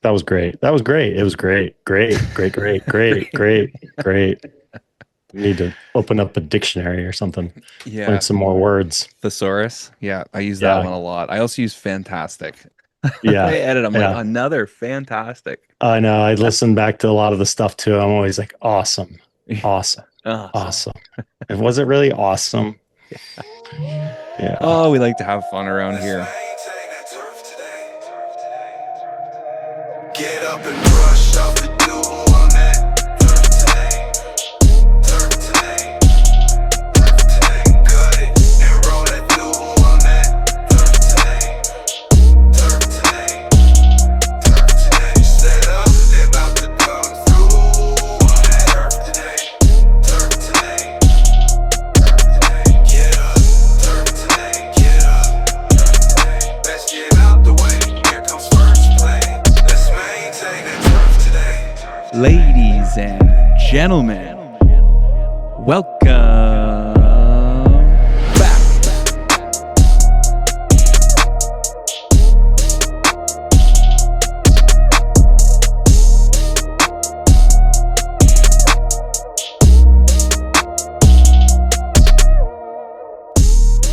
That was great. That was great. It was great. Great. Great. Great. Great. Great. Great. We need to open up a dictionary or something. Learn Yeah, some more words. thesaurus. Yeah, I use that Yeah. one a lot. I also use fantastic. I Yeah. edit. I'm like Yeah. another fantastic. I know. I listen back to a lot of the stuff too. I'm always like, awesome. Awesome. Awesome. Awesome. And was it really awesome? Yeah. Oh, we like to have fun around here. Get up and brush off the dew on that turf today. Turf today. Turf today. Cut it and roll that dew on that turf today. Turf today. Turf today. Set up, they about to come through on that turf today. Turf today. Turf today. Get up. Turf today. Get up. Turf today. Let's get out the way. Here comes first play. Let's maintain that turf today. Ladies and gentlemen, welcome back.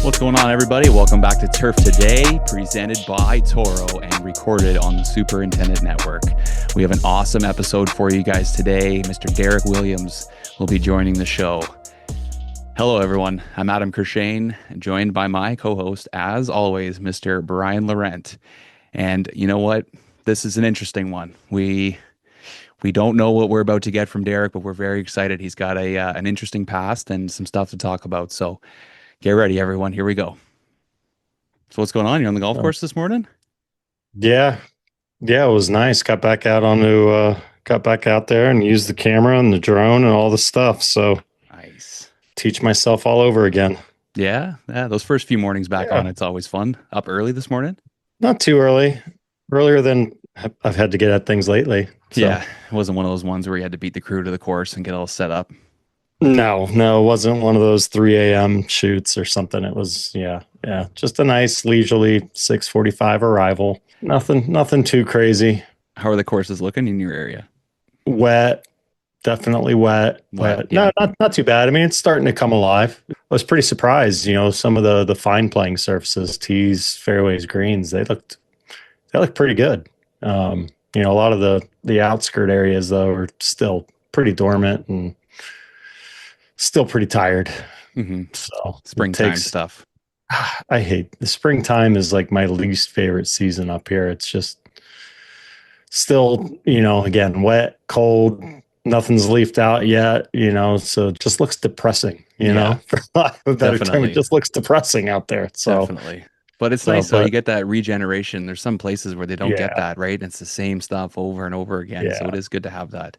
What's going on, everybody? Welcome back to Turf Today, presented by Toro and recorded on the Superintendent Network. We have an awesome episode for you guys today. Mr. Derek Williams will be joining the show. Hello, everyone. I'm Adam Kershane, joined by my co-host, as always, Mr. Brian Laurent. And you know what? This is an interesting one. We don't know what we're about to get from Derek, but we're very excited. He's got an interesting past and some stuff to talk about. So get ready, everyone. Here we go. So what's going on? You're on the golf So, course this morning? yeah. Yeah. It was nice. Got back out there and used the camera and the drone and all the stuff. So Nice. teach myself all over again. Yeah. Those first few mornings back Yeah. on, it's always fun. Up early this morning? Not too early. Earlier than I've had to get at things lately. So Yeah. It wasn't one of those ones where you had to beat the crew to the course and get all set up. no, it wasn't one of those 3 a.m. shoots or something. It was, yeah, just a nice leisurely 6:45 arrival. Nothing too crazy. How are the courses looking in your area? Wet, definitely wet, Wet, but yeah. no, not too bad. I mean, it's starting to come alive. I was pretty surprised. Some of the fine playing surfaces, tees, fairways, greens, they look pretty good. A lot of the outskirt areas though are still pretty dormant and still pretty tired. hmm So it Springtime takes. stuff. I hate the springtime is like my least favorite season up here. It's just still, again, wet, cold, nothing's leafed out yet, so it just looks depressing, Yeah, for lack of a better term. It definitely. just looks depressing out there. So, Definitely. But it's so, nice though. You but get that regeneration. There's some places where they don't get yeah, that, right? And it's the same stuff over and over again. So yeah, it is good to have that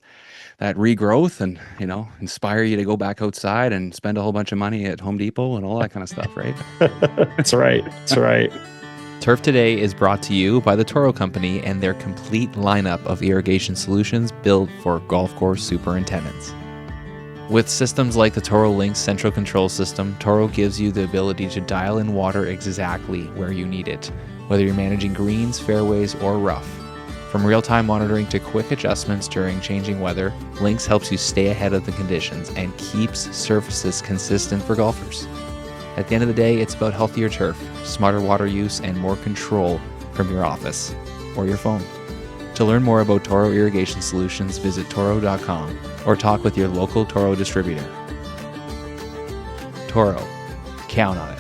regrowth and, inspire you to go back outside and spend a whole bunch of money at Home Depot and all that kind of stuff, right? that's right. That's right. Turf Today is brought to you by the Toro Company and their complete lineup of irrigation solutions built for golf course superintendents. With systems like the Toro Link Central Control System, Toro gives you the ability to dial in water exactly where you need it, whether you're managing greens, fairways, or rough. From real-time monitoring to quick adjustments during changing weather, Lynx helps you stay ahead of the conditions and keeps surfaces consistent for golfers. At the end of the day, it's about healthier turf, smarter water use, and more control from your office or your phone. To learn more about Toro Irrigation Solutions, visit toro.com or talk with your local Toro distributor. Toro, count on it.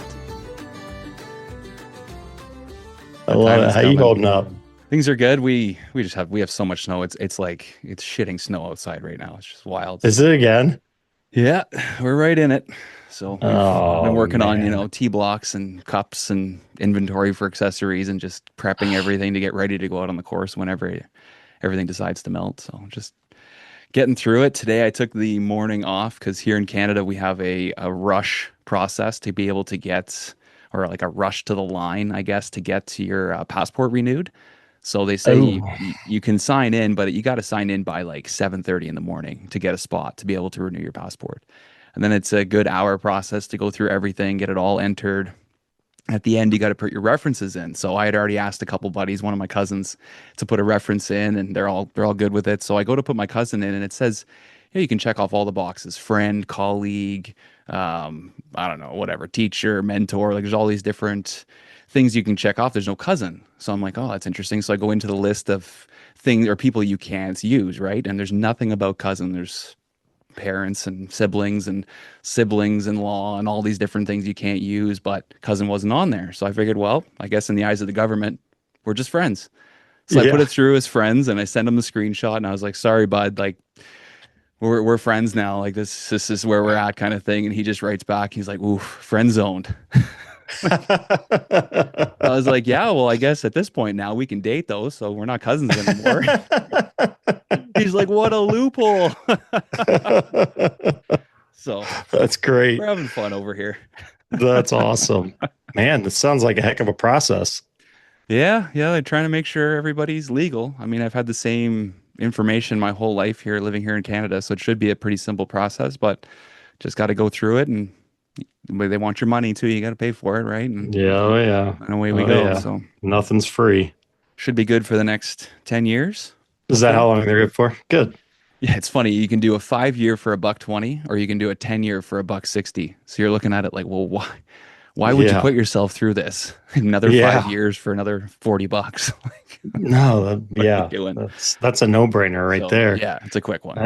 I That love time it. is How you coming. holding up? Things are good. We have so much snow. It's like it's shitting snow outside right now. It's just wild. Is it again? Yeah, we're right in it. So I've been Oh working on, man. tee blocks and cups and inventory for accessories and just prepping everything to get ready to go out on the course whenever everything decides to melt. So just getting through it. Today I took the morning off because here in Canada we have a rush process to be able to get, or like a rush to the line, I guess, to get to your passport renewed. So they say Oh, you can sign in, but you got to sign in by like 7:30 in the morning to get a spot to be able to renew your passport. And then it's a good hour process to go through everything, get it all entered, At the end, you got to put your references in. So I had already asked a couple buddies, one of my cousins, to put a reference in, and they're all good with it. So I go to put my cousin in, and it says, "Yeah, you can check off all the boxes: friend, colleague, I don't know, whatever, teacher, mentor. Like there's all these different things you can check off. There's no cousin." So I'm like, "Oh, that's interesting." So I go into the list of things or people you can't use, right? And there's nothing about cousin. There's parents and siblings in law and all these different things you can't use, but cousin wasn't on there. So I figured, well, I guess in the eyes of the government, we're just friends. So I put Yeah. it through as friends and I sent him the screenshot and I was like, sorry, bud, like we're friends now. Like this is where we're at kind of thing. And he just writes back, he's like, ooh, friend zoned. I was like, yeah, well, I guess at this point now we can date though, so we're not cousins anymore. He's like, what a loophole. So That's we're great. having fun over here. That's awesome. Man, this sounds like a heck of a process. Yeah, yeah, they're trying to make sure everybody's legal. I mean, I've had the same information my whole life here, living here in Canada, so it should be a pretty simple process, but just got to go through it and they want your money too. You got to pay for it, right? Yeah, oh yeah. And away we Oh go. yeah. So Nothing's free. should be good for the next 10 years. Is that Hopefully. how long they're good for? Good. Yeah, it's funny. You can do a 5 year for a buck 20, or you can do a 10 year for a buck 60. So you're looking at it like, well, why would you Yeah. put yourself through this? Another Yeah. 5 years for another 40 bucks. Like, No, what are you yeah. doing? That's a no-brainer right So, there. yeah, it's a quick one.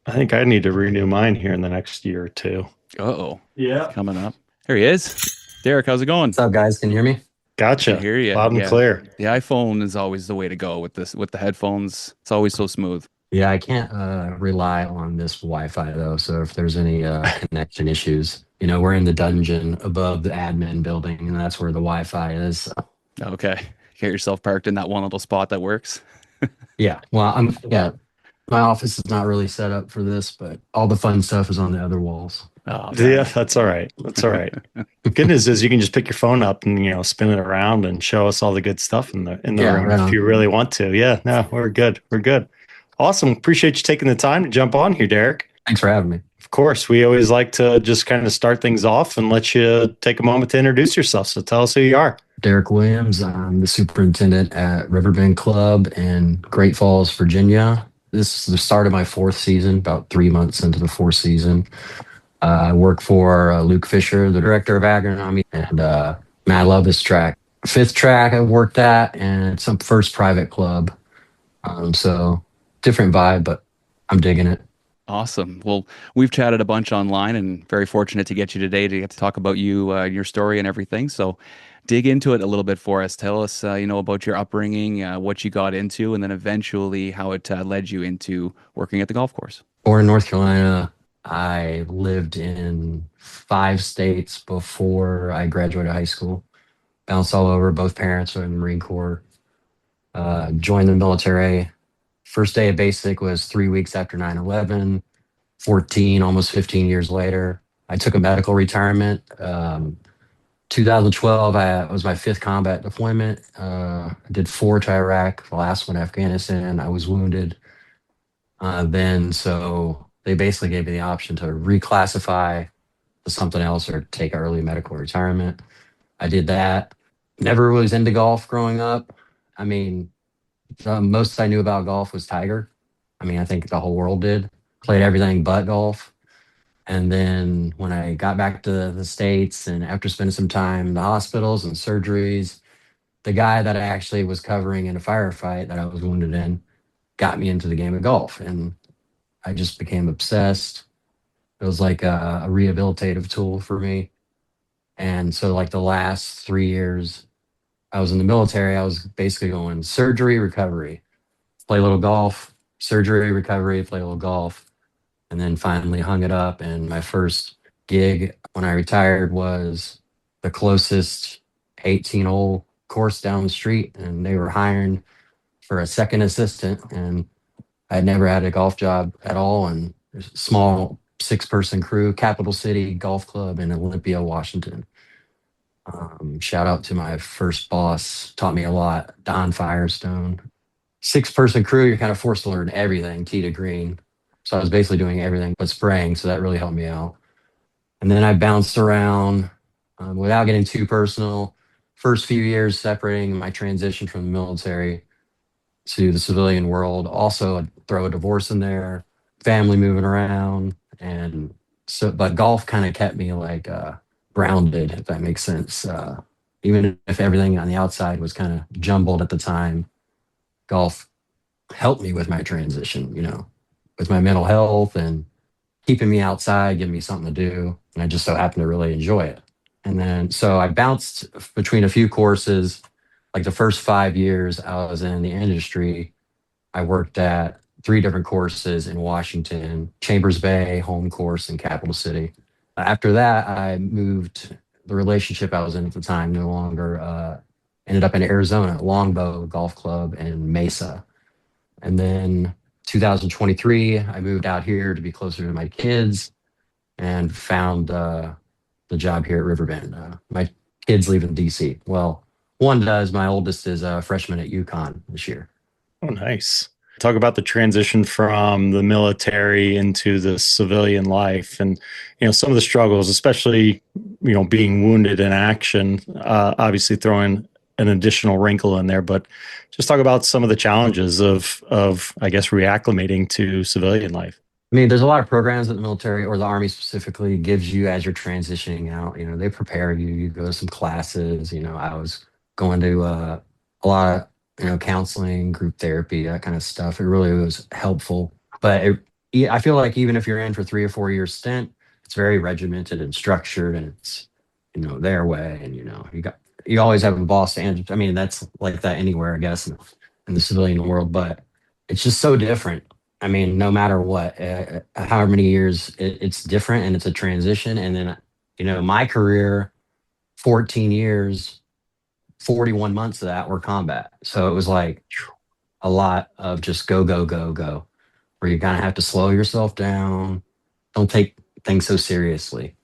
I think I need to renew mine here in the next year or two. Uh-oh, Yeah. coming up. There he is. Derek, how's it going? What's up, guys? Can you hear me? Gotcha. Can hear you. Loud and Yeah. clear. The iPhone is always the way to go with this, with the headphones. It's always so smooth. Yeah, I can't rely on this Wi-Fi though. So if there's any connection issues, we're in the dungeon above the admin building, and that's where the Wi-Fi is. Okay. Get yourself parked in that one little spot that works. Yeah. Well, my office is not really set up for this, but all the fun stuff is on the other walls. Oh, Yeah, that's all right. That's all right. The good news is you can just pick your phone up and spin it around and show us all the good stuff in the Yeah, room right if on. you really want to. Yeah, no, we're good. We're good. Awesome. Appreciate you taking the time to jump on here, Derek. Thanks for having me. Of course, we always like to just kind of start things off and let you take a moment to introduce yourself. So tell us who you are. Derek Williams. I'm the superintendent at Riverbend Club in Great Falls, Virginia. This is the start of my fourth season, about 3 months into the fourth season. I work for Luke Fisher, the director of agronomy, and man, I love this track. Fifth track I worked at, and it's some first private club. So different vibe, but I'm digging it. awesome. Well, we've chatted a bunch online and very fortunate to get you today to get to talk about you, your story and everything. So dig into it a little bit for us. Tell us, about your upbringing, what you got into, and then eventually how it led you into working at the golf course. Born in North Carolina. I lived in 5 states before I graduated high school. Bounced all over. Both parents were in the Marine Corps. Joined the military. First day of basic was 3 weeks after 9/11. 14, almost 15 years later, I took a medical retirement. 2012, was my 5th combat deployment. I did 4 to Iraq, the last one Afghanistan. I was wounded. So they basically gave me the option to reclassify to something else or take early medical retirement. I did that. Never was into golf growing up. I mean, the most I knew about golf was Tiger. I mean, I think the whole world did. Played everything but golf. And then when I got back to the States and after spending some time in the hospitals and surgeries, the guy that I actually was covering in a firefight that I was wounded in got me into the game of golf. And I just became obsessed. It was like a rehabilitative tool for me. And so like the last 3 years I was in the military, I was basically going surgery, recovery, play a little golf, surgery, recovery, play a little golf, and then finally hung it up. And my first gig when I retired was the closest 18-hole course down the street, and they were hiring for a second assistant. And I had never had a golf job at all. And there's a small 6-person crew, Capital City Golf Club in Olympia, Washington. Shout out to my first boss, taught me a lot, Don Firestone. 6-person crew, you're kind of forced to learn everything, tee to green. So I was basically doing everything but spraying, so that really helped me out. And then I bounced around without getting too personal. first few years separating my transition from the military to the civilian world. Also, I'd throw a divorce in there, family moving around, and so. But golf kind of kept me like grounded, if that makes sense. Even if everything on the outside was kind of jumbled at the time, golf helped me with my transition. With my mental health and keeping me outside, giving me something to do, and I just so happened to really enjoy it. And then so I bounced between a few courses. Like the first 5 years I was in the industry, I worked at three different courses in Washington: Chambers Bay, home course, and Capital City. After that, I moved. The relationship I was in at the time no longer ended up in Arizona, Longbow Golf Club in Mesa. And then 2023, I moved out here to be closer to my kids and found the job here at Riverbend. My kids live in DC. Well, one does. My oldest is a freshman at UConn this year. Oh, nice. Talk about the transition from the military into the civilian life, and some of the struggles, especially being wounded in action. Obviously, throwing an additional wrinkle in there, but just talk about some of the challenges of I guess reacclimating to civilian life. I mean, there's a lot of programs that the military or the Army specifically gives you as you're transitioning out. They prepare you. You go to some classes. I was going to a lot of counseling, group therapy, that kind of stuff. It really was helpful. But I feel like even if you're in for 3 or 4 years stint, it's very regimented and structured, and it's their way. And you always have a boss to answer. I mean, that's like that anywhere, I guess, in the civilian world. But it's just so different. I mean, no matter what, however many years, it's different, and it's a transition. And then, my career, 14 years, 41 months of that were combat. So it was like a lot of just go, go, go, go, where you kind of have to slow yourself down. Don't take things so seriously.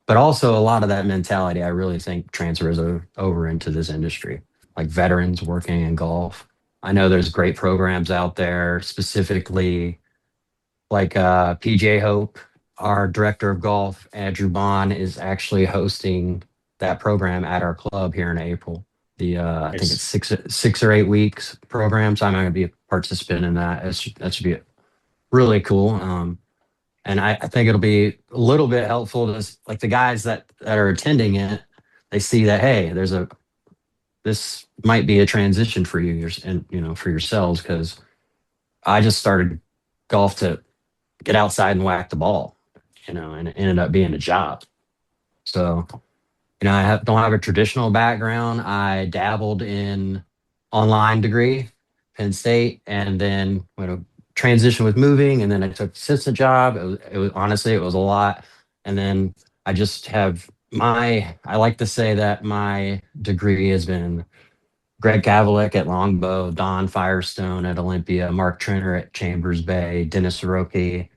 But also a lot of that mentality, I really think transfers over into this industry, like veterans working in golf. I know there's great programs out there, specifically like PJ Hope, our director of golf, Andrew Bond, is actually hosting that program at our club here in April. I think it's Nice. 6 or 8 weeks program, so I'm going to be a participant in that. That should be really cool. And I think it'll be a little bit helpful to like the guys that are attending it. They see that, hey, this might be a transition for you and for yourselves, because I just started golf to get outside and whack the ball, and it ended up being a job. So I don't have a traditional background. I dabbled in online degree, Penn State, and then transition with moving, and then I took assistant job. It was honestly, it was a lot, and then I just have I like to say that my degree has been Greg Kavalik at Longbow, Don Firestone at Olympia, Mark Trenner at Chambers Bay, Dennis Soroki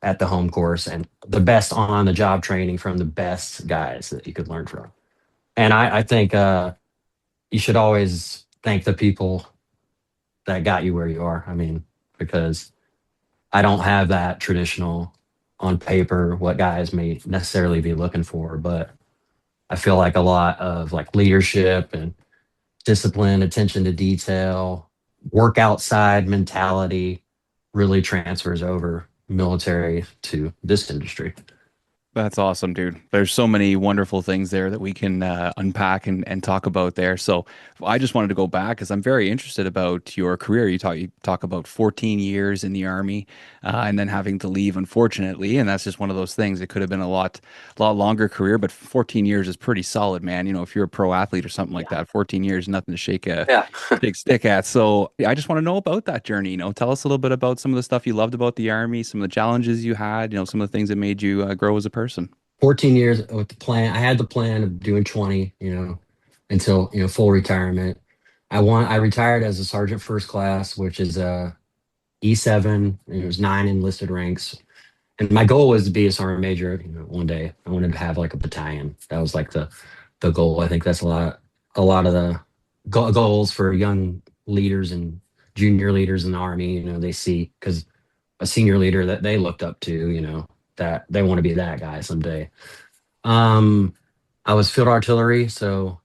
at the home course, and the best on the job training from the best guys that you could learn from. And I think you should always thank the people that got you where you are. I mean, because I don't have that traditional on paper what guys may necessarily be looking for, but I feel like a lot of like leadership and discipline, attention to detail, work outside mentality really transfers over military to this industry. That's awesome, dude. There's so many wonderful things there that we can unpack and talk about there. So I just wanted to go back because I'm very interested about your career. You talk about 14 years in the Army and then having to leave, unfortunately. And that's just one of those things. It could have been a lot longer career, but 14 years is pretty solid, man. If you're a pro athlete or something like that, 14 years, nothing to shake a Yeah. big stick at. So I just want to know about that journey. Tell us a little bit about some of the stuff you loved about the Army, some of the challenges you had, some of the things that made you grow as a person. 14 years with the plan. I had the plan of doing 20, until, full retirement. I retired as a sergeant first class, which is a E7. And it was 9 enlisted ranks. And my goal was to be a sergeant major, one day. I wanted to have like a battalion. That was like the goal. I think that's a lot of the goals for young leaders and junior leaders in the Army. They see, because a senior leader that they looked up to, that they want to be that guy someday. I was field artillery, so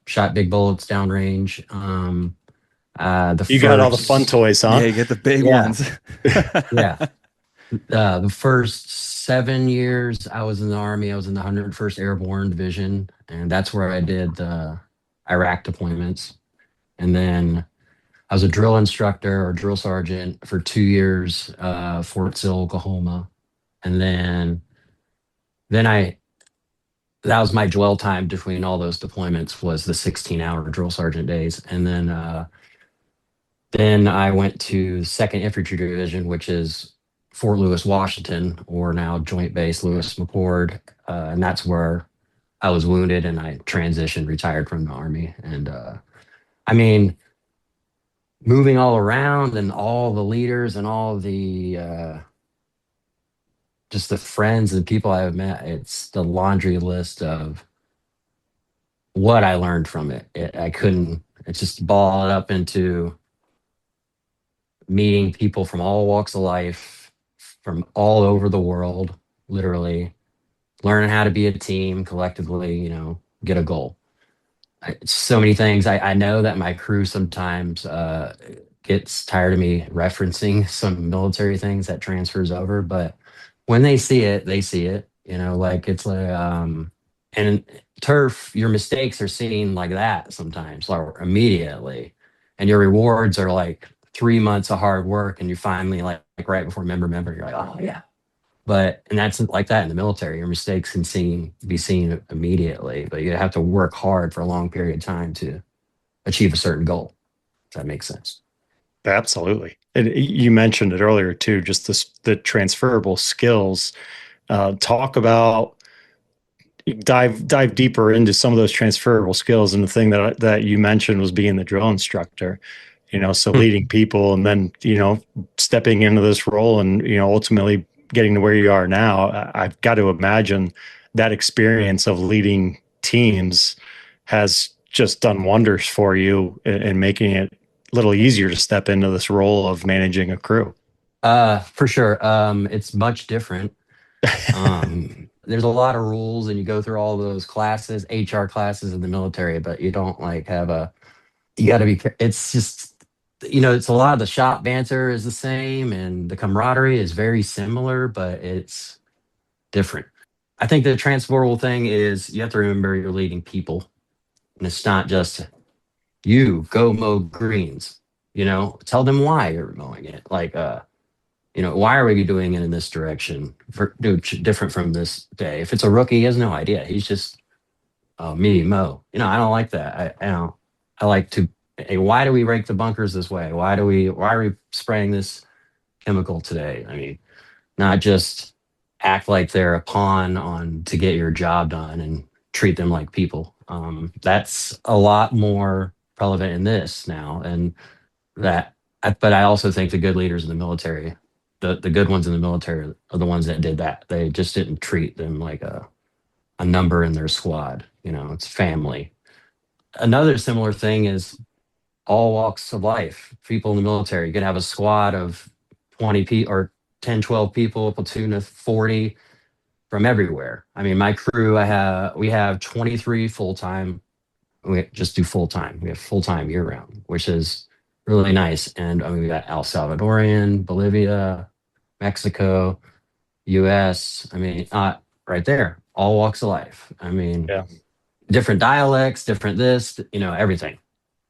Shot big bullets downrange. The You got all the fun first, toys, Yeah, huh? you get the big yeah, ones. yeah. The first 7 years I was in the Army, I was in the 101st Airborne Division, and that's where I did the Iraq deployments. And then I was a drill instructor or drill sergeant for 2 years, Fort Sill, Oklahoma. And then that was my dwell time between all those deployments was the 16-hour drill sergeant days. And then I went to Second Infantry Division, which is Fort Lewis, Washington, or now Joint Base Lewis McChord, and that's where I was wounded and I transitioned, retired from the Army. And I mean, moving all around and all the leaders and all the just the friends and people I've met, it's the laundry list of what I learned from it. I couldn't. It's just ball it up into meeting people from all walks of life, from all over the world, literally, learning how to be a team collectively, get a goal. So many things. I know that my crew sometimes gets tired of me referencing some military things that transfers over, but when they see it, they see it. Like it's like, and turf, your mistakes are seen like that sometimes, or immediately, and your rewards are like 3 months of hard work, and you finally like right before member, you're like, oh yeah. But and that's like that in the military. Your mistakes can be seen immediately, but you have to work hard for a long period of time to achieve a certain goal. If that makes sense. Absolutely. And you mentioned it earlier too, just the transferable skills. Talk about dive deeper into some of those transferable skills. And the thing that you mentioned was being the drill instructor. So leading people, and then stepping into this role, and ultimately getting to where you are now. I've got to imagine that experience of leading teams has just done wonders for you in making it a little easier to step into this role of managing a crew. For sure. It's much different. There's a lot of rules, and you go through all those classes, HR classes in the military, but you don't like have you got to be, it's just, it's a lot of the shop banter is the same, and the camaraderie is very similar, but it's different. I think the transferable thing is you have to remember you're leading people, and it's not just you go mow greens, tell them why you're mowing it. Like, why are we doing it in this direction for different from this day? If it's a rookie, he has no idea. He's just me Mo. I don't like that. I like to. Hey, why do we rake the bunkers this way? Why are we spraying this chemical today? I mean, not just act like they're a pawn on to get your job done and treat them like people. That's a lot more relevant in this now, and that. But I also think the good leaders in the military, the good ones in the military, are the ones that did that. They just didn't treat them like a number in their squad. It's family. Another similar thing is all walks of life. People in the military, you can have a squad of 20 people or 10, 12 people, a platoon of 40 from everywhere. I mean, my crew, we have 23 full time. We just do full time. We have full time year round, which is really nice. And I mean, we got El Salvadorian, Bolivia, Mexico, US. I mean, right there, all walks of life. I mean, Yeah. different dialects, different this, everything.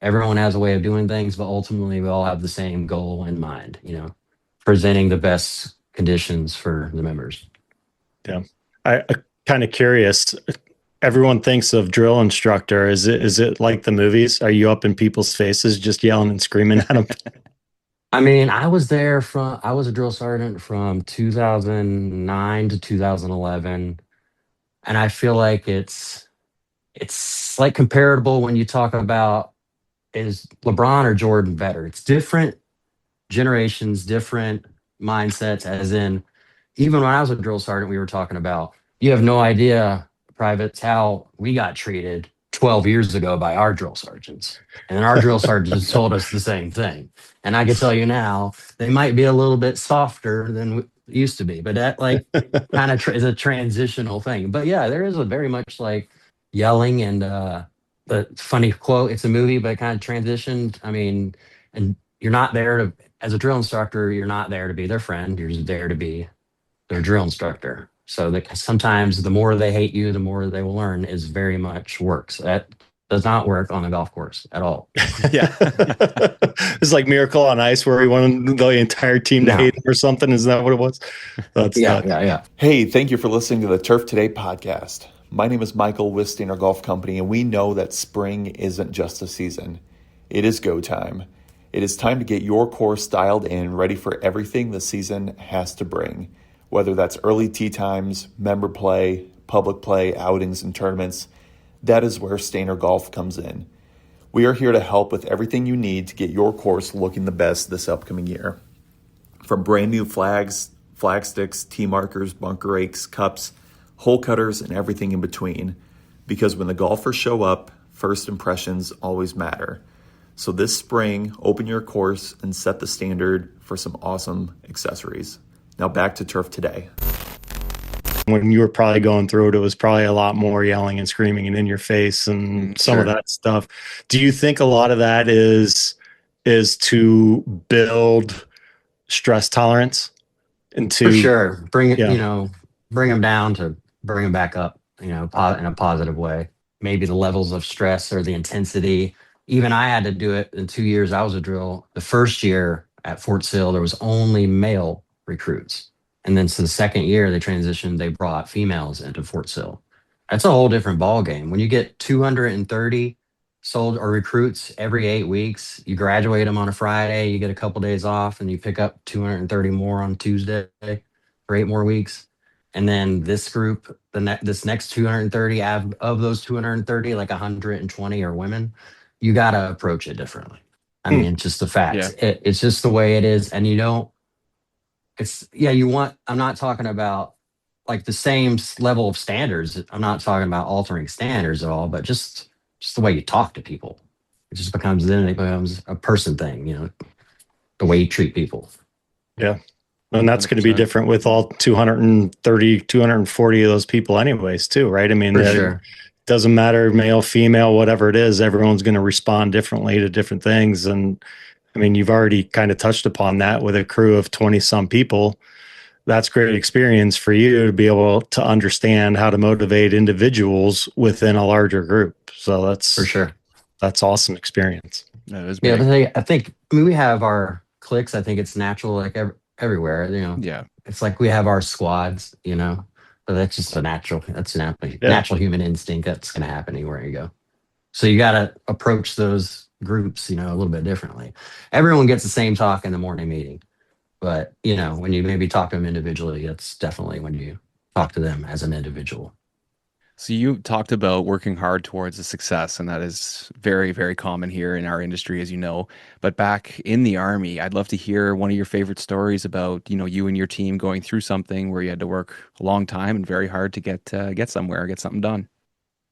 Everyone has a way of doing things, but ultimately we all have the same goal in mind, presenting the best conditions for the members. Yeah. I kind of curious. Everyone thinks of drill instructor. Is it like the movies? Are you up in people's faces just yelling and screaming at them? I mean, I was a drill sergeant from 2009 to 2011. And I feel like it's like comparable when you talk about is LeBron or Jordan better? It's different generations, different mindsets, as in, even when I was a drill sergeant, we were talking about, you have no idea, privates, how we got treated 12 years ago by our drill sergeants. And our drill sergeants told us the same thing. And I can tell you now, they might be a little bit softer than we used to be, but that like kind of is a transitional thing. But yeah, there is a very much like yelling and the funny quote, it's a movie, but it kind of transitioned. I mean, and you're not there to, as a drill instructor, you're not there to be their friend. You're just there to be their drill instructor. So that sometimes the more they hate you, the more they will learn is very much works. That does not work on a golf course at all. Yeah. It's like Miracle on Ice where he wanted the entire team to No. hate him or something. Isn't that what it was? That's Yeah. Hey, thank you for listening to the Turf Today podcast. My name is Michael with Steiner Golf Company, and we know that spring isn't just a season. It is go time. It is time to get your course dialed in, ready for everything the season has to bring. Whether that's early tee times, member play, public play, outings, and tournaments, that is where Steiner Golf comes in. We are here to help with everything you need to get your course looking the best this upcoming year. From brand new flags, flag sticks, tee markers, bunker rakes, cups, hole cutters, and everything in between. Because when the golfers show up, first impressions always matter. So this spring, open your course and set the standard for some awesome accessories. Now back to Turf Today. when you were probably going through it, it was probably a lot more yelling and screaming and in your face and some of that stuff. Do you think a lot of that is to build stress tolerance into For sure. Bring it, bring them down to bring them back up, in a positive way. Maybe the levels of stress or the intensity. Even I had to do it in 2 years. I was a drill. The first year at Fort Sill, there was only male recruits. And then so the second year they transitioned, they brought females into Fort Sill. That's a whole different ball game. When you get 230 sold or recruits every 8 weeks, you graduate them on a Friday, you get a couple days off, and you pick up 230 more on Tuesday for 8 more weeks. And then this group, this next 230, of those 230, like 120 are women. You got to approach it differently. I mean, it's just the facts. Yeah. It's just the way it is. And I'm not talking about like the same level of standards. I'm not talking about altering standards at all, but just the way you talk to people. It becomes a person thing, the way you treat people. Yeah. And that's going to be 100%. different with all 230, 240 of those people anyways, too, right? I mean, For sure. Doesn't matter, male, female, whatever it is, everyone's going to respond differently to different things. And I mean, you've already kind of touched upon that with a crew of 20 some people. That's great experience for you to be able to understand how to motivate individuals within a larger group. So that's For sure. That's awesome experience. That is Yeah, big. but I think we have our cliques. I think it's natural, like everywhere. Yeah. It's like we have our squads. But that's just natural human instinct. That's going to happen anywhere you go. So you got to approach those groups, a little bit differently. Everyone gets the same talk in the morning meeting, but when you maybe talk to them individually, that's definitely when you talk to them as an individual. So you talked about working hard towards a success, and that is very, very common here in our industry, as you know. But back in the Army, I'd love to hear one of your favorite stories about, you and your team going through something where you had to work a long time and very hard to get somewhere, get something done.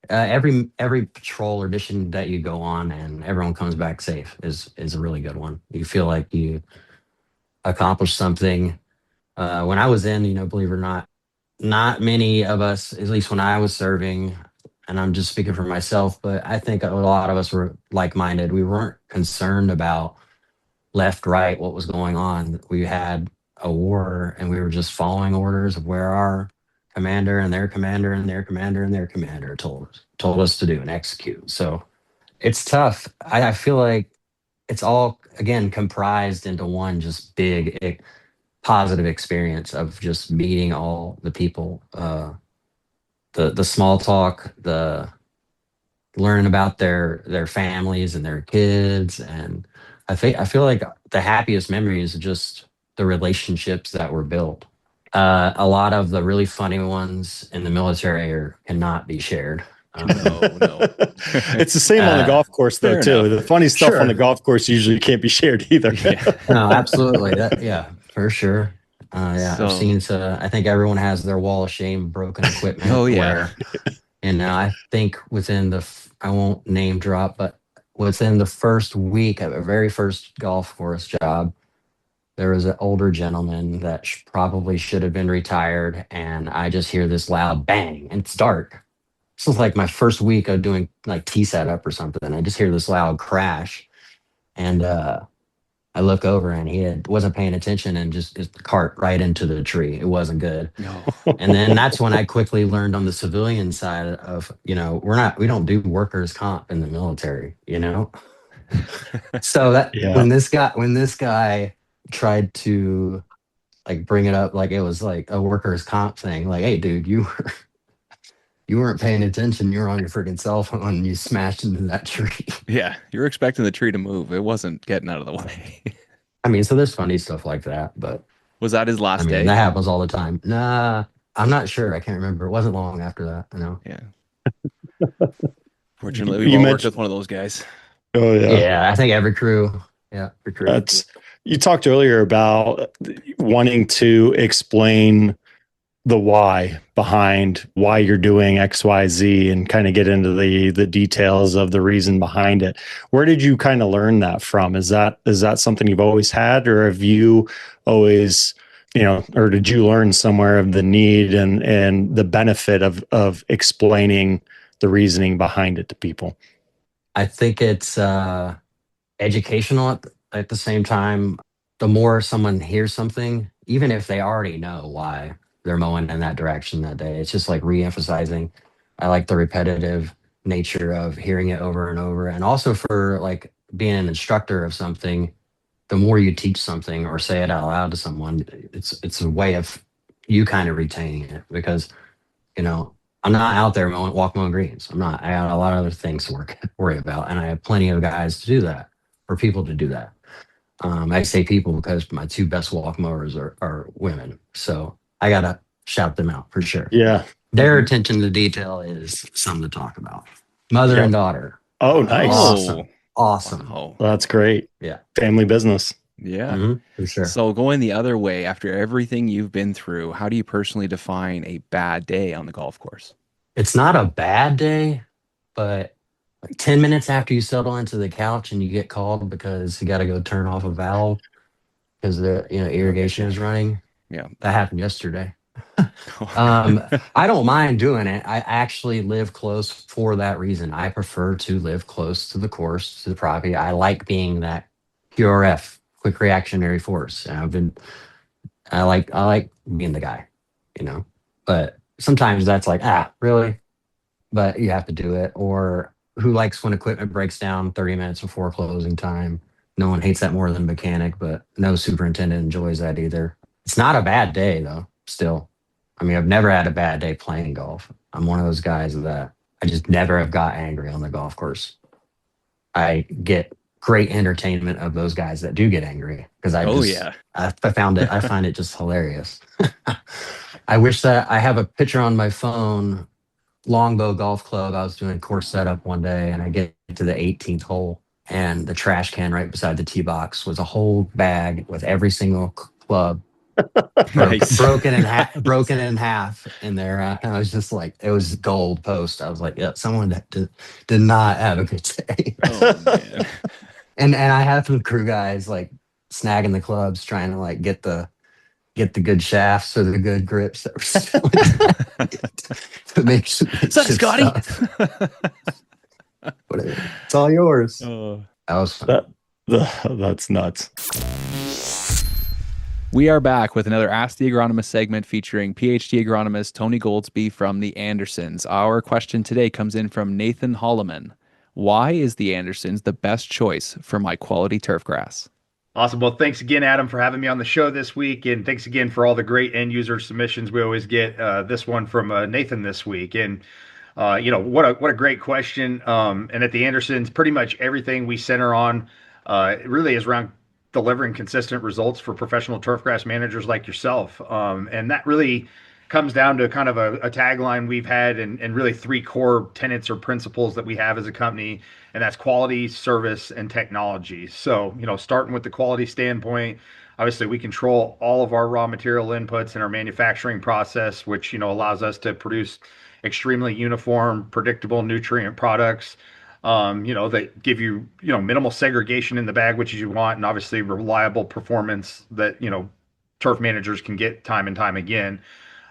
Every patrol or mission that you go on and everyone comes back safe is a really good one. You feel like you accomplished something. When I was in, believe it or not many of us, at least when I was serving, and I'm just speaking for myself, but I think a lot of us were like-minded. We weren't concerned about left, right, what was going on. We had a war and we were just following orders of where our commander and their commander and their commander and their commander told us to do and execute. So it's tough. I feel like it's all, again, comprised into one just big positive experience of just meeting all the people, the small talk, the learning about their families and their kids. And I feel like the happiest memories are just the relationships that were built. A lot of the really funny ones in the military cannot be shared. No. It's the same on the golf course, though, fair too. enough. The funny stuff Sure. on the golf course usually can't be shared either. No, absolutely. For sure. So- I've seen. I think everyone has their wall of shame, broken equipment. Oh, yeah. I think I won't name drop, but within the first week of a very first golf course job, there was an older gentleman that probably should have been retired, and I just hear this loud bang, and it's dark. this was like my first week of doing like tea setup or something. I just hear this loud crash, and I look over, and wasn't paying attention and just cart right into the tree. It wasn't good. No. And then that's when I quickly learned on the civilian side of, we don't do workers comp in the military, So that Yeah. when this guy tried to like bring it up like it was like a workers comp thing, like, hey dude, you weren't paying attention, you were on your freaking cell phone and you smashed into that tree. Yeah, you were expecting the tree to move. It wasn't getting out of the way. I mean, so there's funny stuff like that, but Was that his I last mean day? that happens all the time. Nah, I'm not sure. I can't remember. It wasn't long after that, Yeah. Fortunately, we've You all worked mentioned, with one of those guys. oh yeah, Yeah, I think every crew. Yeah, every crew. that's you talked earlier about wanting to explain the why behind why you're doing XYZ and kind of get into the details of the reason behind it. Where did you kind of learn that from? Is that something you've always had, or have you always, or did you learn somewhere of the need and the benefit of explaining the reasoning behind it to people? I think it's educational at the same time. The more someone hears something, even if they already know why they're mowing in that direction that day, it's just like re-emphasizing. I like the repetitive nature of hearing it over and over. And also for like being an instructor of something, the more you teach something or say it out loud to someone, it's a way of you kind of retaining it because, you know, I'm not out there mowing greens. I'm not. I got a lot of other things to worry about, and I have plenty of guys to do that or people to do that. I say people because my two best walk mowers are women, so I gotta shout them out for sure. Yeah. Their attention to detail is something to talk about. Mother and Yep. daughter, Oh, nice. awesome, Oh, awesome. wow. That's great. Yeah, Family business. Yeah. for sure. So going the other way, after everything you've been through, how do you personally define a bad day on the golf course? It's not a bad day, but like 10 minutes after you settle into the couch and you get called because you got to go turn off a valve because the irrigation is running. Yeah. That happened yesterday. I don't mind doing it. I actually live close for that reason. I prefer to live close to the course, to the property. I like being that QRF, quick reactionary force. And I like being the guy, you know. But sometimes that's like, really? But you have to do it. Or who likes when equipment breaks down 30 minutes before closing time? No one hates that more than a mechanic, but no superintendent enjoys that either. It's not a bad day though, still. I mean, I've never had a bad day playing golf. I'm one of those guys that I just never have got angry on the golf course. I get great entertainment of those guys that do get angry because Oh yeah. I find it just hilarious. I wish that I have a picture on my phone. Longbow Golf Club. I was doing course setup one day and I get to the 18th hole and the trash can right beside the tee box was a whole bag with every single club Nice. broken in half in there. And I was just like, it was gold post. I was like, yeah, someone that did not have a good day. Oh man. And I had some crew guys like snagging the clubs, trying to like get the good shafts or the good grips that were to make Is that Scotty? Whatever. It's all yours. Oh. That was fun. That's nuts. We are back with another Ask the Agronomist segment featuring PhD agronomist Tony Goldsby from the Andersons. Our question today comes in from Nathan Holloman. Why is the Andersons the best choice for my quality turf grass? Awesome. Well, thanks again, Adam, for having me on the show this week. And thanks again for all the great end user submissions. We always get this one from Nathan this week. And, what a great question. And at the Andersons, pretty much everything we center on really is around delivering consistent results for professional turfgrass managers like yourself. And that really comes down to kind of a tagline we've had and really three core tenets or principles that we have as a company, and that's quality, service, and technology. So, starting with the quality standpoint, obviously we control all of our raw material inputs in our manufacturing process, which, allows us to produce extremely uniform, predictable nutrient products, that give you, minimal segregation in the bag, which is you want, and obviously reliable performance that, turf managers can get time and time again.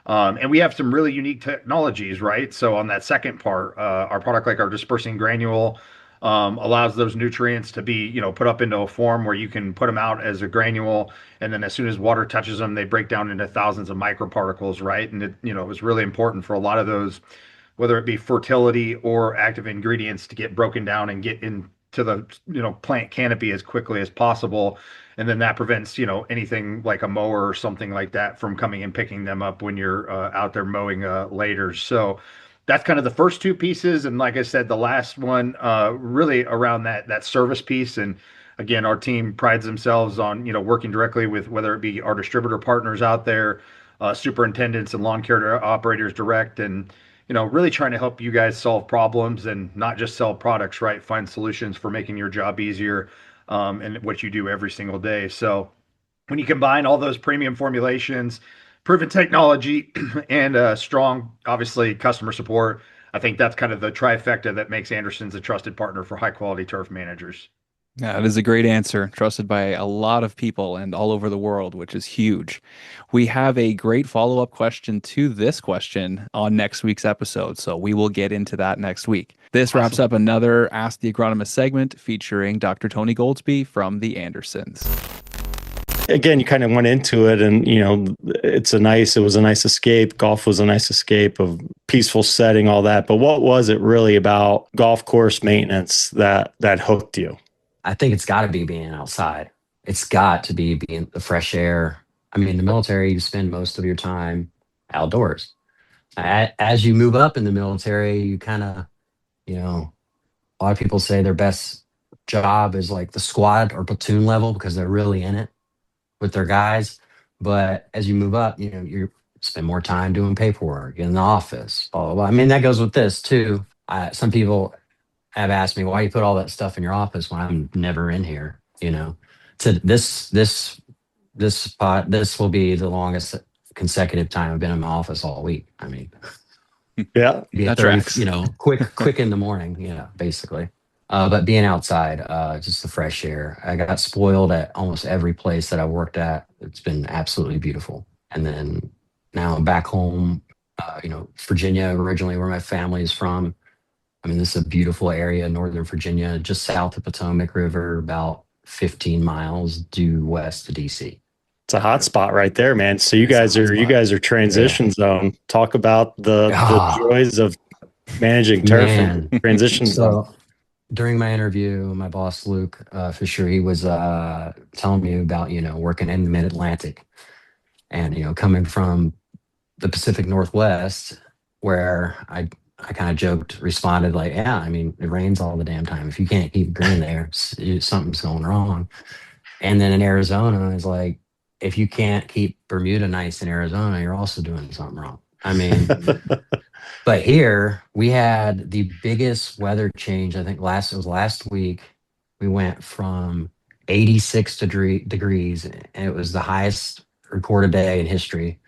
And we have some really unique technologies, right? So on that second part, our product, like our dispersing granule, allows those nutrients to be, put up into a form where you can put them out as a granule, and then as soon as water touches them, they break down into thousands of microparticles, right? And it was really important for a lot of those, whether it be fertility or active ingredients, to get broken down and get into the plant canopy as quickly as possible. And then that prevents anything like a mower or something like that from coming and picking them up when you're out there mowing later. So that's kind of the first two pieces. And like I said, the last one really around that service piece. And again, our team prides themselves on working directly with, whether it be our distributor partners out there, superintendents and lawn care operators direct, and really trying to help you guys solve problems and not just sell products, right? Find solutions for making your job easier, and what you do every single day. So when you combine all those premium formulations, proven technology, and strong, obviously, customer support, I think that's kind of the trifecta that makes Anderson's a trusted partner for high quality turf managers. Yeah, that is a great answer, trusted by a lot of people and all over the world, which is huge. We have a great follow-up question to this question on next week's episode, so we will get into that next week. This wraps up another Ask the Agronomist segment featuring Dr. Tony Goldsby from the Andersons. Again, you kind of went into it, and it was a nice escape. Golf was a nice escape of peaceful setting, all that. But what was it really about golf course maintenance that hooked you? I think it's got to be being outside. It's got to be being the fresh air. I mean, in the military, you spend most of your time outdoors. As you move up in the military, you kind of, a lot of people say their best job is like the squad or platoon level because they're really in it with their guys. But as you move up, you spend more time doing paperwork in the office, blah, blah, blah. I mean, that goes with this too. Some people have asked me, why you put all that stuff in your office when I'm never in here, So this will be the longest consecutive time I've been in my office all week. I mean, Yeah, be that 30, tracks. quick in the morning, basically. But being outside, just the fresh air. I got spoiled at almost every place that I worked at. It's been absolutely beautiful. And then now I'm back home, Virginia, originally where my family is from. I mean, this is a beautiful area, Northern Virginia, just south of Potomac River, about 15 miles due west to DC. it's a hot spot right there, man. So you guys are transition zone. Talk about the joys of managing turf and transition zone. During my interview, my boss Luke Fisher, he was telling me about working in the Mid Atlantic, and coming from the Pacific Northwest, where I kind of joked, responded like, yeah, I mean, it rains all the damn time. If you can't keep green there, something's going wrong. And then in Arizona, it's like, if you can't keep Bermuda nice in Arizona, you're also doing something wrong. I mean, but here we had the biggest weather change. I think it was last week. We went from 86 degrees, and it was the highest recorded day in history,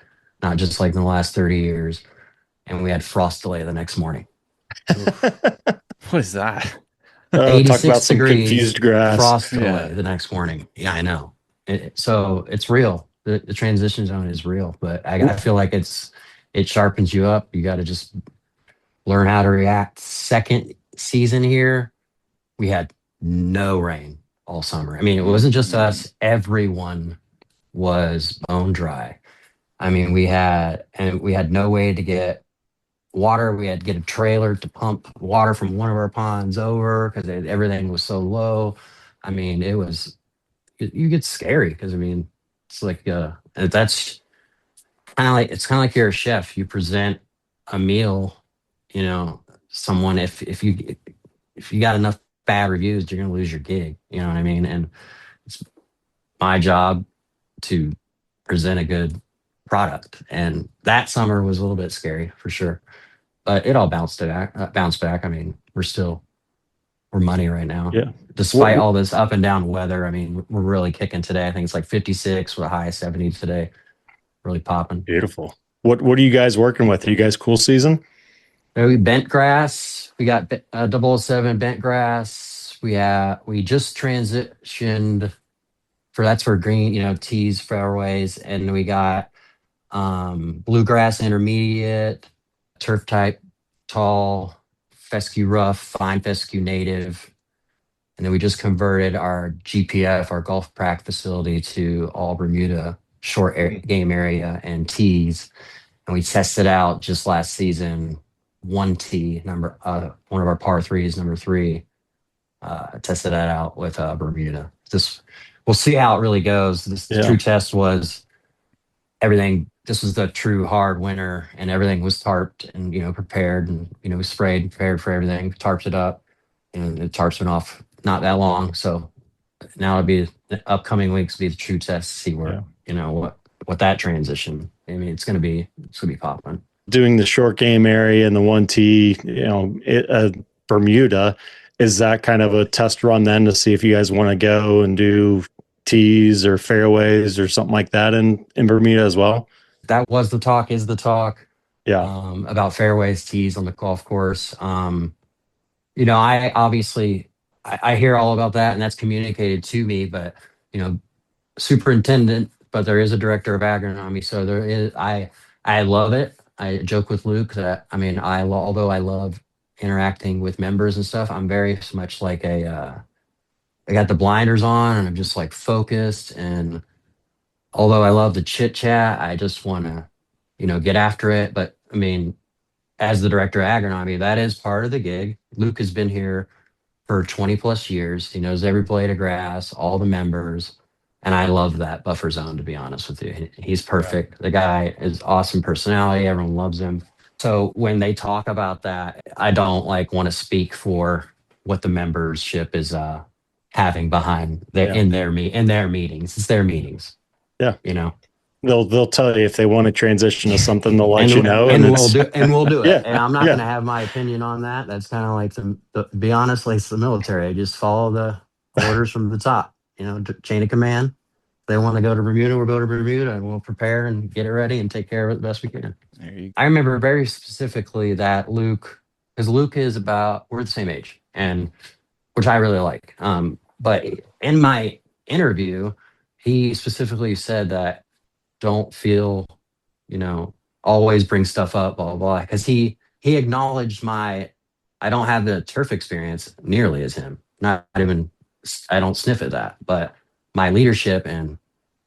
not just like in the last 30 years. And we had frost delay the next morning. What is that? Talk about 86 some degrees, confused grass. frost delay the next morning. Yeah, I know. So it's real. The transition zone is real, but I feel like it sharpens you up. You got to just learn how to react. Second season here, we had no rain all summer. I mean, it wasn't just us. Everyone was bone dry. I mean, we had no way to get water. We had to get a trailer to pump water from one of our ponds over because everything was so low. I mean, you get scary because I mean, it's like that's it's kind of like you're a chef. You present a meal, someone if you got enough bad reviews, you're gonna lose your gig. You know what I mean? And it's my job to present a good product. And that summer was a little bit scary for sure, but it all bounced back. I mean, we're money right now. Yeah. Despite all this up and down weather, I mean, we're really kicking today. I think it's like 56 with a high of 70 today. Really popping. Beautiful. What are you guys working with? Are you guys cool season? We bent grass. We got 007 bent grass. We just transitioned that's for green, tees, fairways, and we got bluegrass intermediate, turf type tall, fescue rough, fine fescue native. And then we just converted our GPF, our golf prac facility, to all Bermuda game area and tees. And we tested out just last season one tee, one of our par threes, number three. Tested that out with Bermuda. Just we'll see how it really goes. This Yeah. true test was everything. This was the true hard winter, and everything was tarped and prepared, and we sprayed, prepared for everything, tarped it up, and the tarp's been off not that long. So now it'll be the upcoming weeks be the true test to see where what that transition. I mean, it's gonna be popping. Doing the short game area and the 1T, Bermuda, is that kind of a test run then to see if you guys want to go and do tees or fairways or something like that in Bermuda as well? That was the talk. Is the talk. Yeah. About fairways, tees on the golf course. I obviously I hear all about that, and that's communicated to me. But superintendent, but there is a director of agronomy, so there is. I love it. I joke with Luke that although I love interacting with members and stuff, I'm very much like I got the blinders on and I'm just like focused. And although I love the chit chat, I just want to get after it. But I mean, as the director of agronomy, that is part of the gig. Luke has been here for 20 plus years. He knows every blade of grass, all the members. And I love that buffer zone, to be honest with you. He's perfect. The guy is awesome personality. Everyone loves him. So when they talk about that, I don't want to speak for what the membership is having behind in their meetings. It's their meetings. Yeah. They'll tell you if they want to transition to something, they'll let you know. And we'll do it. Yeah. And I'm not going to have my opinion on that. That's kind of like to be honest, like it's the military. I just follow the orders from the top, chain of command. They want to go to Bermuda, we'll go to Bermuda, and we'll prepare and get it ready and take care of it the best we can. I remember very specifically that Luke, because Luke is we're the same age, and which I really like. But in my interview, he specifically said that don't feel, always bring stuff up, blah, blah, blah. Because he acknowledged I don't have the turf experience nearly as him. Not even, I don't sniff at that. But my leadership and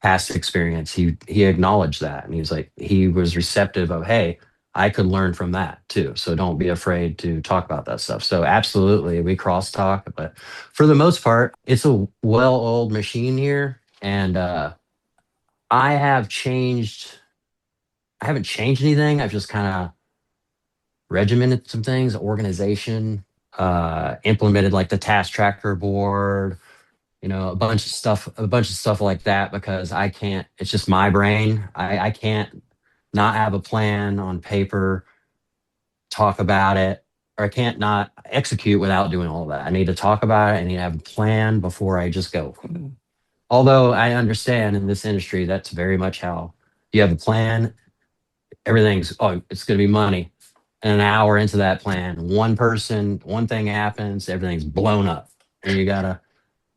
past experience, he acknowledged that. And he was receptive of, hey, I could learn from that too. So don't be afraid to talk about that stuff. So absolutely, we crosstalk. But for the most part, it's a well-oiled machine here. And I haven't changed anything. I've just kind of regimented some things, organization, implemented like the task tracker board, a bunch of stuff like that, because I can't, it's just my brain. I can't not have a plan on paper, talk about it, or I can't not execute without doing all that. I need to talk about it. I need to have a plan before I just go. Although I understand in this industry, that's very much how you have a plan. It's going to be money. And an hour into that plan, one thing happens, everything's blown up. And you got to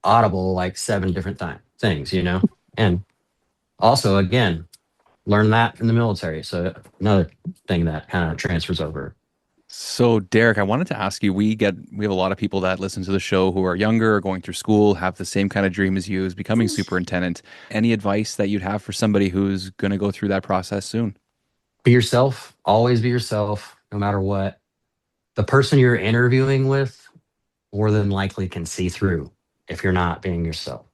audible like 7 different things, And also, again, learn that in the military. So another thing that kind of transfers over. So Derek, I wanted to ask you, we have a lot of people that listen to the show who are younger or going through school, have the same kind of dream as you, as becoming superintendent. Any advice that you'd have for somebody who's going to go through that process soon? Be yourself. Always be yourself, no matter what. The person you're interviewing with more than likely can see through if you're not being yourself.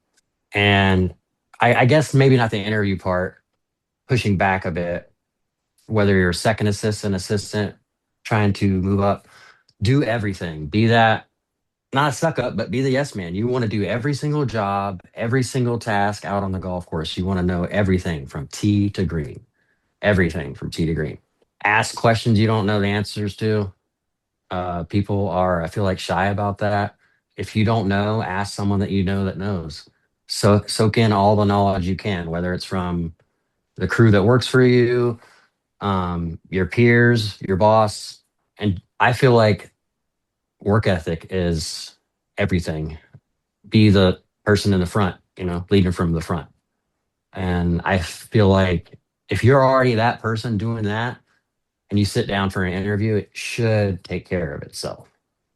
And I guess maybe not the interview part, pushing back a bit, whether you're a second assistant, trying to move up, do everything. Be that, not a suck up, but be the yes man. You want to do every single job, every single task out on the golf course. You want to know everything from tee to green. Everything from tee to green. Ask questions you don't know the answers to. People are, I feel like, shy about that. If you don't know, ask someone that you know that knows. So soak in all the knowledge you can, whether it's from the crew that works for you, your peers, your boss. And I feel like work ethic is everything. Be the person in the front, leading from the front. And I feel like if you're already that person doing that and you sit down for an interview, it should take care of itself,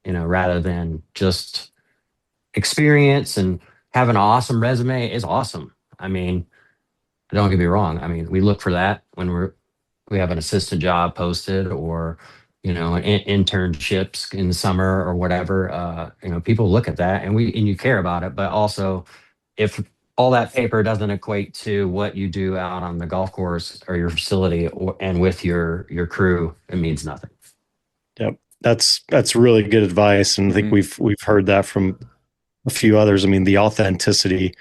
rather than just experience and have an awesome resume is awesome. I mean, don't get me wrong. I mean, we look for that when we have an assistant job posted, or internships in the summer or whatever. People look at that, and you care about it. But also, if all that paper doesn't equate to what you do out on the golf course or your facility, and with your crew, it means nothing. Yep. That's really good advice. And I think we've heard that from a few others. I mean, the authenticity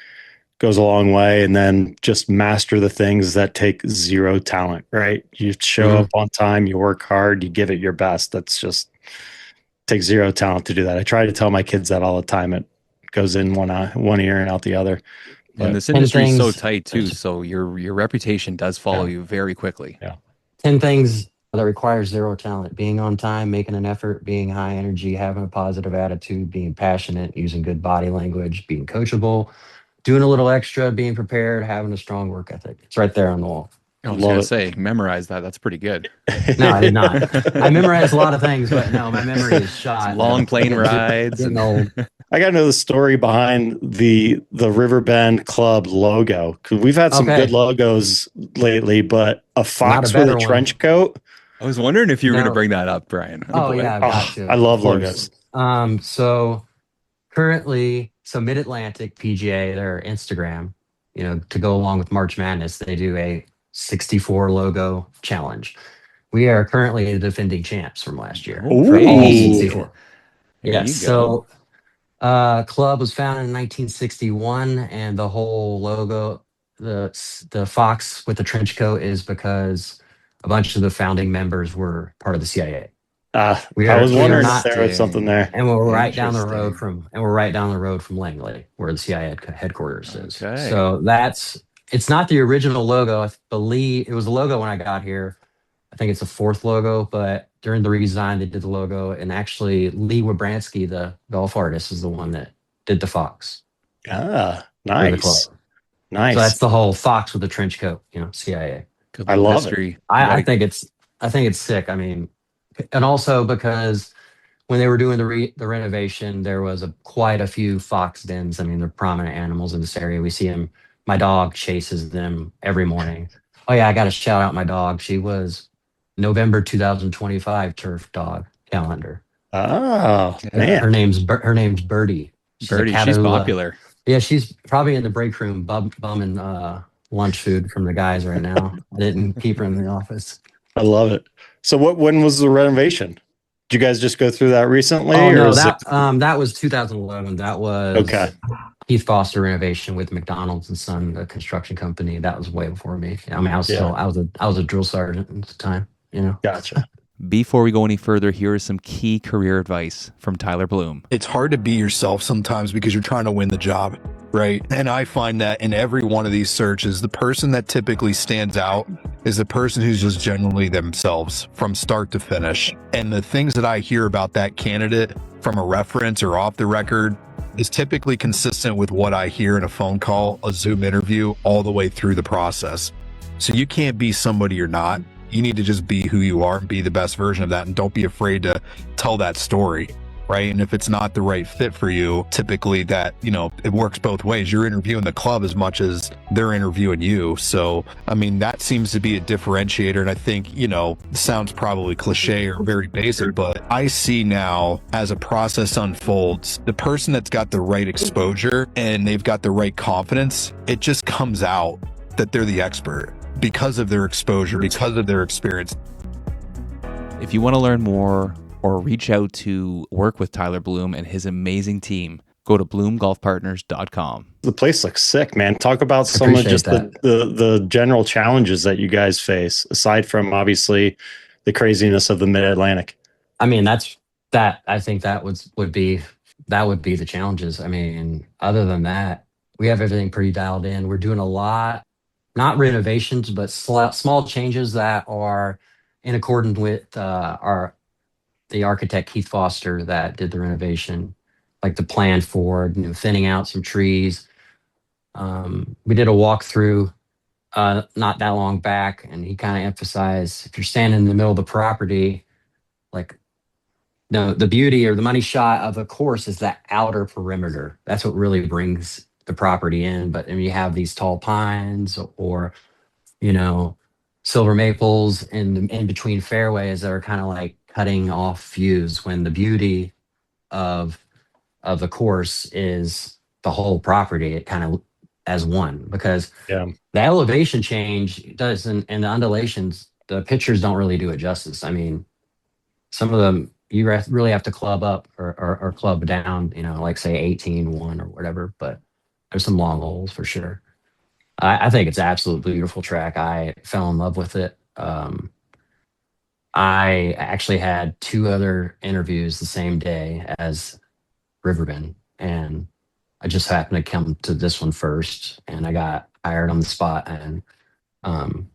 goes a long way, and then just master the things that take zero talent, right? You show up on time, you work hard, you give it your best. That's just takes zero talent to do that. I try to tell my kids that all the time. It goes in one ear and out the other. But And this industry is so tight too, so your reputation does follow you very quickly. Yeah. 10 things that require zero talent: being on time, making an effort, being high energy, having a positive attitude, being passionate, using good body language, being coachable, doing a little extra, being prepared, having a strong work ethic. It's right there on the wall. I was going to say, memorize that. That's pretty good. No, I did not. I mememorized a lot of things, but no, my memory is shot. Long plane rides. Getting old. I got to know the story behind the Riverbend Club logo, because we've had some good logos lately, but a fox with a trench coat. I was wondering if you were going to bring that up, Brian. Yeah, I've got to. I love logos. So currently, Mid-Atlantic PGA, their Instagram, to go along with March Madness, they do a 64 logo challenge. We are currently the defending champs from last year. For all 64. Yes. So club was founded in 1961, and the whole logo, the fox with the trench coat, is because a bunch of the founding members were part of the CIA. I was wondering if there was something there. And we're right down the road from Langley, where the CIA headquarters is. So it's not the original logo. I believe it was the logo when I got here. I think it's the fourth logo, but during the redesign, they did the logo. And actually, Lee Wabransky, the golf artist, is the one that did the fox. Ah, nice. Nice. So that's the whole fox with the trench coat, CIA. I love it. I think it's sick. I mean, and also because when they were doing the renovation, there was quite a few fox dens. I mean, they're prominent animals in this area. We see them. My dog chases them every morning. Oh yeah, I got to shout out my dog. She was November 2025 turf dog calendar. Oh man, her name's Birdie. She's popular. Yeah, she's probably in the break room bumming lunch food from the guys right now. I didn't keep her in the office. I love it. So when was the renovation? Did you guys just go through that recently? Oh, no, that was 2011. That was Keith Foster renovation with McDonald's and Son, the construction company. That was way before me. I mean, I was a drill sergeant at the time. Gotcha. Before we go any further, here is some key career advice from Tyler Bloom. It's hard to be yourself sometimes because you're trying to win the job, right? And I find that in every one of these searches, the person that typically stands out is the person who's just genuinely themselves from start to finish. And the things that I hear about that candidate from a reference or off the record is typically consistent with what I hear in a phone call, a Zoom interview, all the way through the process. So you can't be somebody you're not. You need to just be who you are and be the best version of that. And don't be afraid to tell that story, right? And if it's not the right fit for you, typically that, it works both ways. You're interviewing the club as much as they're interviewing you. So, I mean, that seems to be a differentiator. And I think, sounds probably cliche or very basic, but I see now as a process unfolds, the person that's got the right exposure and they've got the right confidence, it just comes out that they're the expert. Because of their exposure, because of their experience. If you want to learn more or reach out to work with Tyler Bloom and his amazing team, go to bloomgolfpartners.com. The place looks sick, man. Talk about some of just the general challenges that you guys face, aside from obviously the craziness of the Mid-Atlantic. I mean, I think that would be the challenges. I mean, other than that, we have everything pretty dialed in. We're doing a lot. Not renovations, but small changes that are in accordance with the architect Keith Foster that did the renovation, like the plan for thinning out some trees. We did a walkthrough not that long back, and he kind of emphasized if you're standing in the middle of the property, like the beauty or the money shot of a course is that outer perimeter. That's what really brings the property in. But when you have these tall pines or you know silver maples in between fairways that are kind of like cutting off views, when the beauty of the course is the whole property, it kind of as one, because Yeah. the elevation change doesn't, and the undulations, the pictures don't really do it justice. I mean, some of them you really have to club up or club down, like say 18-1 or whatever. But there's some long holes for sure. I think it's absolutely beautiful track. I fell in love with it. I actually had two other interviews the same day as Riverbend, and I just happened to come to this one first, and I got hired on the spot. And um,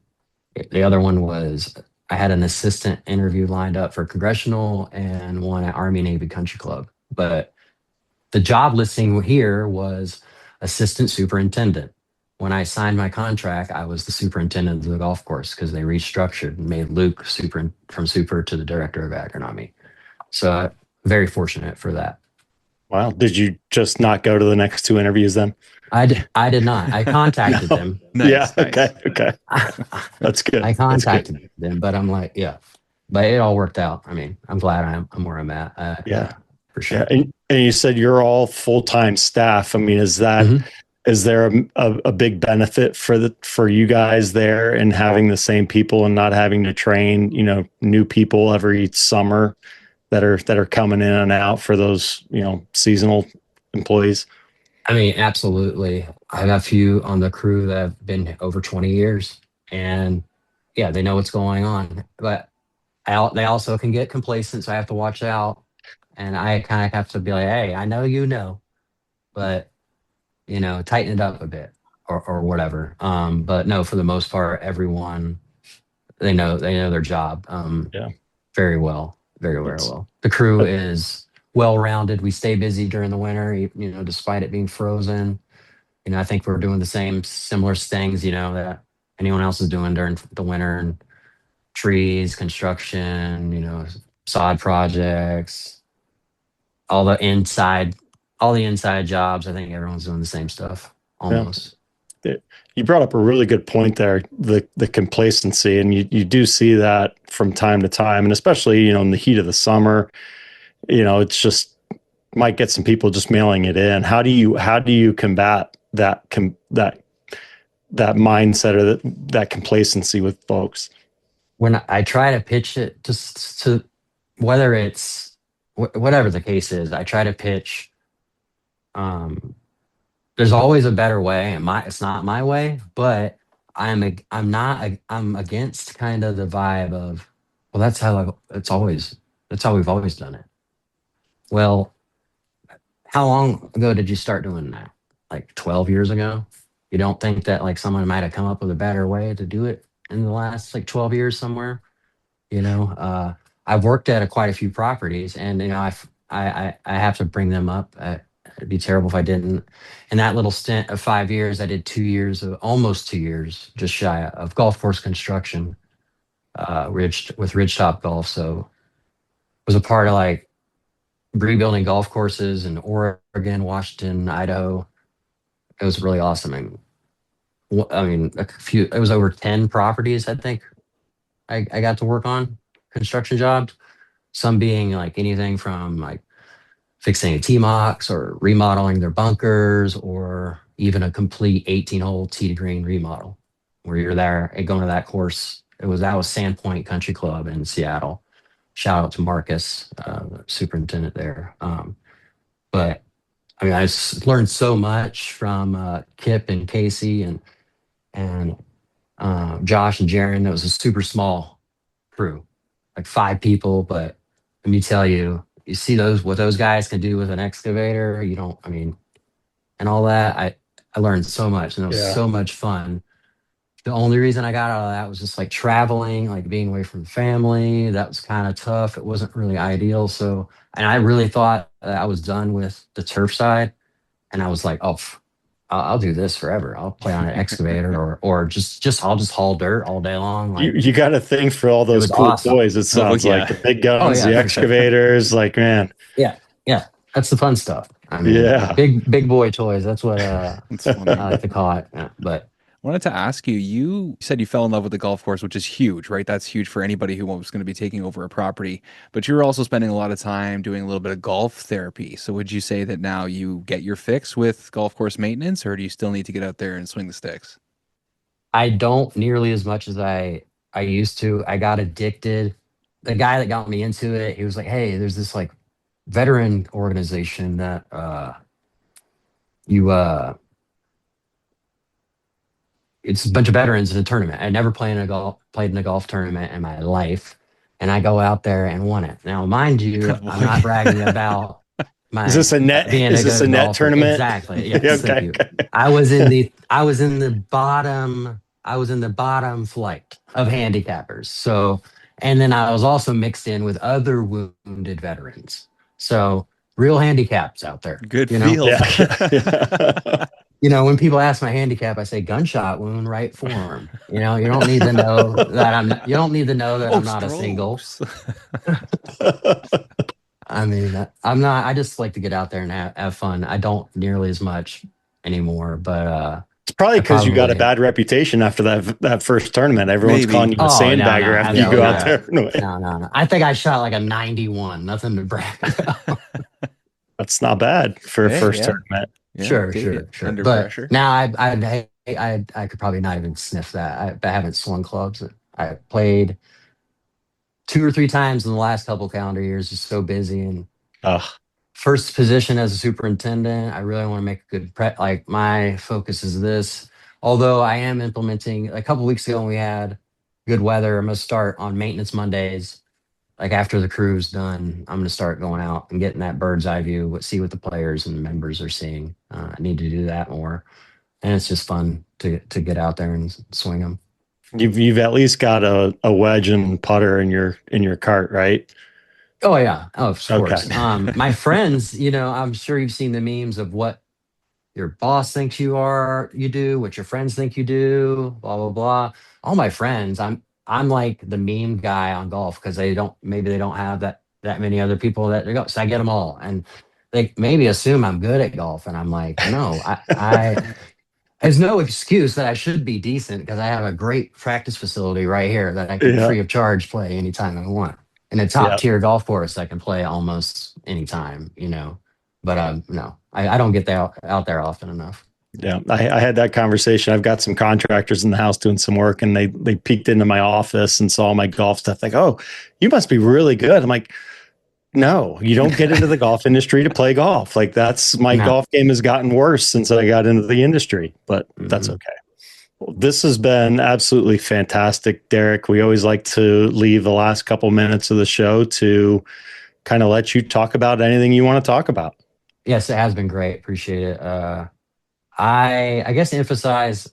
the other one was I had an assistant interview lined up for congressional and one at Army Navy Country Club. But the job listing here was assistant superintendent. When I signed my contract, I was the superintendent of the golf course because they restructured and made Luke from super to the director of agronomy. So very fortunate for that. Wow. Did you just not go to the next two interviews then? I did not. I contacted No. them. Yeah. Nice. Okay. That's good. I That's good. contacted them, but I'm like, yeah. But it all worked out. I mean, I'm glad I'm where I'm at. Yeah. For sure. Yeah. And you said you're all full-time staff. I mean, is there a big benefit for you guys there in having the same people and not having to train, new people every summer that are coming in and out for those, seasonal employees? I mean, absolutely. I have a few on the crew that have been over 20 years, and yeah, they know what's going on. But they also can get complacent, so I have to watch out. And I kind of have to be like, hey, I know but tighten it up a bit or whatever. But no, for the most part, everyone they know their job. Yeah. Very well, very, very well. The crew is well-rounded. We stay busy during the winter, despite it being frozen. I think we're doing the similar things, that anyone else is doing during the winter, and trees, construction, sod projects, all the inside jobs. I think everyone's doing the same stuff almost. Yeah. You brought up a really good point there, the complacency, and you do see that from time to time, and especially, in the heat of the summer, it's just might get some people just mailing it in. How do you combat that mindset or that complacency with folks? When I try to pitch it to whether it's whatever the case is, I try to pitch. There's always a better way, and it's not my way, but I'm against kind of the vibe of, well, that's how we've always done it. Well, how long ago did you start doing that? Like 12 years ago? You don't think that like someone might have come up with a better way to do it in the last like 12 years somewhere? I've worked at quite a few properties, and I have to bring them up. It'd be terrible if I didn't. In that little stint of 5 years, I did 2 years almost 2 years, just shy of golf course construction, with Ridgetop Golf. So was a part of like rebuilding golf courses in Oregon, Washington, Idaho. It was really awesome. It was over 10 properties, I think I got to work on construction jobs. Some being like anything from like fixing a T-Mox or remodeling their bunkers, or even a complete 18-hole tee to green remodel where you're there and going to that course. That was Sandpoint Country Club in Seattle. Shout out to Marcus, superintendent there. But I mean, learned so much from Kip and Casey and Josh and Jaron. It was a super small crew, like 5 people. But let me tell you, you see what those guys can do with an excavator. And all that. I learned so much, and it was so much fun. The only reason I got out of that was just like traveling, like being away from family. That was kind of tough. It wasn't really ideal. So, and I really thought that I was done with the turf side, and I was like, oh, I'll do this forever. I'll play on an excavator or just I'll just haul dirt all day long. You Like you got a thing for all it those was cool awesome. toys. It Oh sounds like yeah. the big Oh guns, yeah, the for sure. excavators. Like, man, Yeah, yeah. That's the fun stuff. I mean, yeah. big boy toys. That's what That's funny. I like to call it. Yeah, but I wanted to ask you, you said you fell in love with the golf course, which is huge, right? That's huge for anybody who was going to be taking over a property. But you were also spending a lot of time doing a little bit of golf therapy. So would you say that now you get your fix with golf course maintenance, or do you still need to get out there and swing the sticks? I don't nearly as much as I used to. I got addicted. The guy that got me into it, he was like, "Hey, there's this like veteran organization that you it's a bunch of veterans in a tournament. I never played in a golf tournament in my life, and I go out there and won it. Now, mind you, Good I'm boy. not bragging about Is my this a net? being Is a this a good net golfer. tournament? Exactly. Yeah, Yes, thank okay, you. okay. I was in the bottom flight of handicappers. So, and then I was also mixed in with other wounded veterans. So, real handicaps out there. Good You know, field. Yeah, yeah. when people ask my handicap, I say gunshot wound, right forearm. You don't need to know that you don't need to know that Oh, I'm not a single. strokes. I mean, I'm not. I just like to get out there and have fun. I don't nearly as much anymore, but It's probably I because you got a probably. bad reputation after that first tournament. Everyone's calling Maybe. you a Oh no, no, sandbagger after you go absolutely out Yeah. not. there. No, No, no, no. I think I shot like a 91. Nothing to brag about. that's not bad for a Hey, first yeah. tournament. Yeah. Sure, Take sure, it sure. under But pressure. now I could probably not even sniff that. I haven't swung clubs. I played 2 or 3 times in the last couple calendar years. Just so busy and Ugh. first position as a superintendent. I really want to make a good prep. Like my focus is this. Although I am implementing a couple weeks ago when we had good weather, I'm gonna start on maintenance Mondays. Like after the crew's done, I'm gonna start going out and getting that bird's eye view, see what the players and members are seeing. I need to do that more, and it's just fun to get out there and swing them. You've at least got a wedge and putter in your cart, right? Oh yeah, oh, of Okay. course. My friends, I'm sure you've seen the memes of what your boss thinks you do, what your friends think you do, blah blah blah. All my friends, I'm like the meme guy on golf because maybe they don't have that many other people that they go. So I get them all, and they maybe assume I'm good at golf, and I'm like, no, I there's no excuse that I should be decent because I have a great practice facility right here that I can Yeah. free of charge play anytime I want. In a top Yeah. tier golf course, I can play almost anytime. But no, I don't get out there often enough. Yeah. I had that conversation. I've got some contractors in the house doing some work and they peeked into my office and saw my golf stuff. Like, oh, you must be really good. I'm like, no, you don't get into the golf industry to play golf. Like that's my No. golf game has gotten worse since I got into the industry, but that's Mhm. okay. Well, this has been absolutely fantastic, Derek. We always like to leave the last couple minutes of the show to kind of let you talk about anything you want to talk about. Yes, it has been great. Appreciate it. I guess to emphasize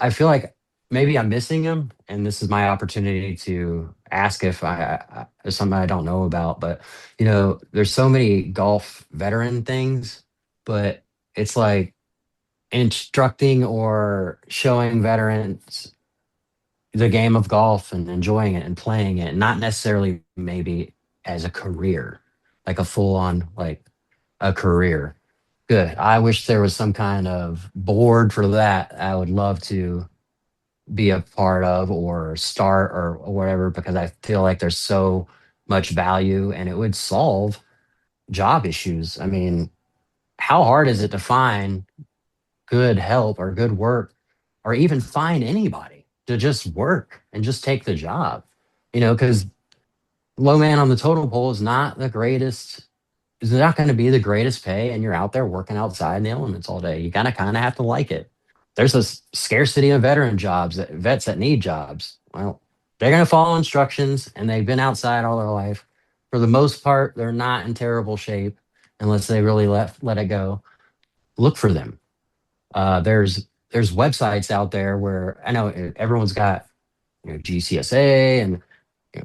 I feel like maybe I'm missing them, and this is my opportunity to ask if there's something I don't know about. But there's so many golf veteran things, but it's like instructing or showing veterans the game of golf and enjoying it and playing it, not necessarily maybe as a career, like a full on like a career. Good. I wish there was some kind of board for that. I would love to be a part of or start or whatever because I feel like there's so much value and it would solve job issues. I mean, how hard is it to find good help or good work or even find anybody to just work and just take the job? Because low man on the totem pole is not the greatest. It's not going to be the greatest pay, and you're out there working outside in the elements all day. You gotta kind of have to like it. There's a scarcity of veteran jobs, vets that need jobs. Well, they're going to follow instructions, and they've been outside all their life. For the most part, they're not in terrible shape unless they really let it go. Look for them. There's websites out there where I know everyone's got GCSA and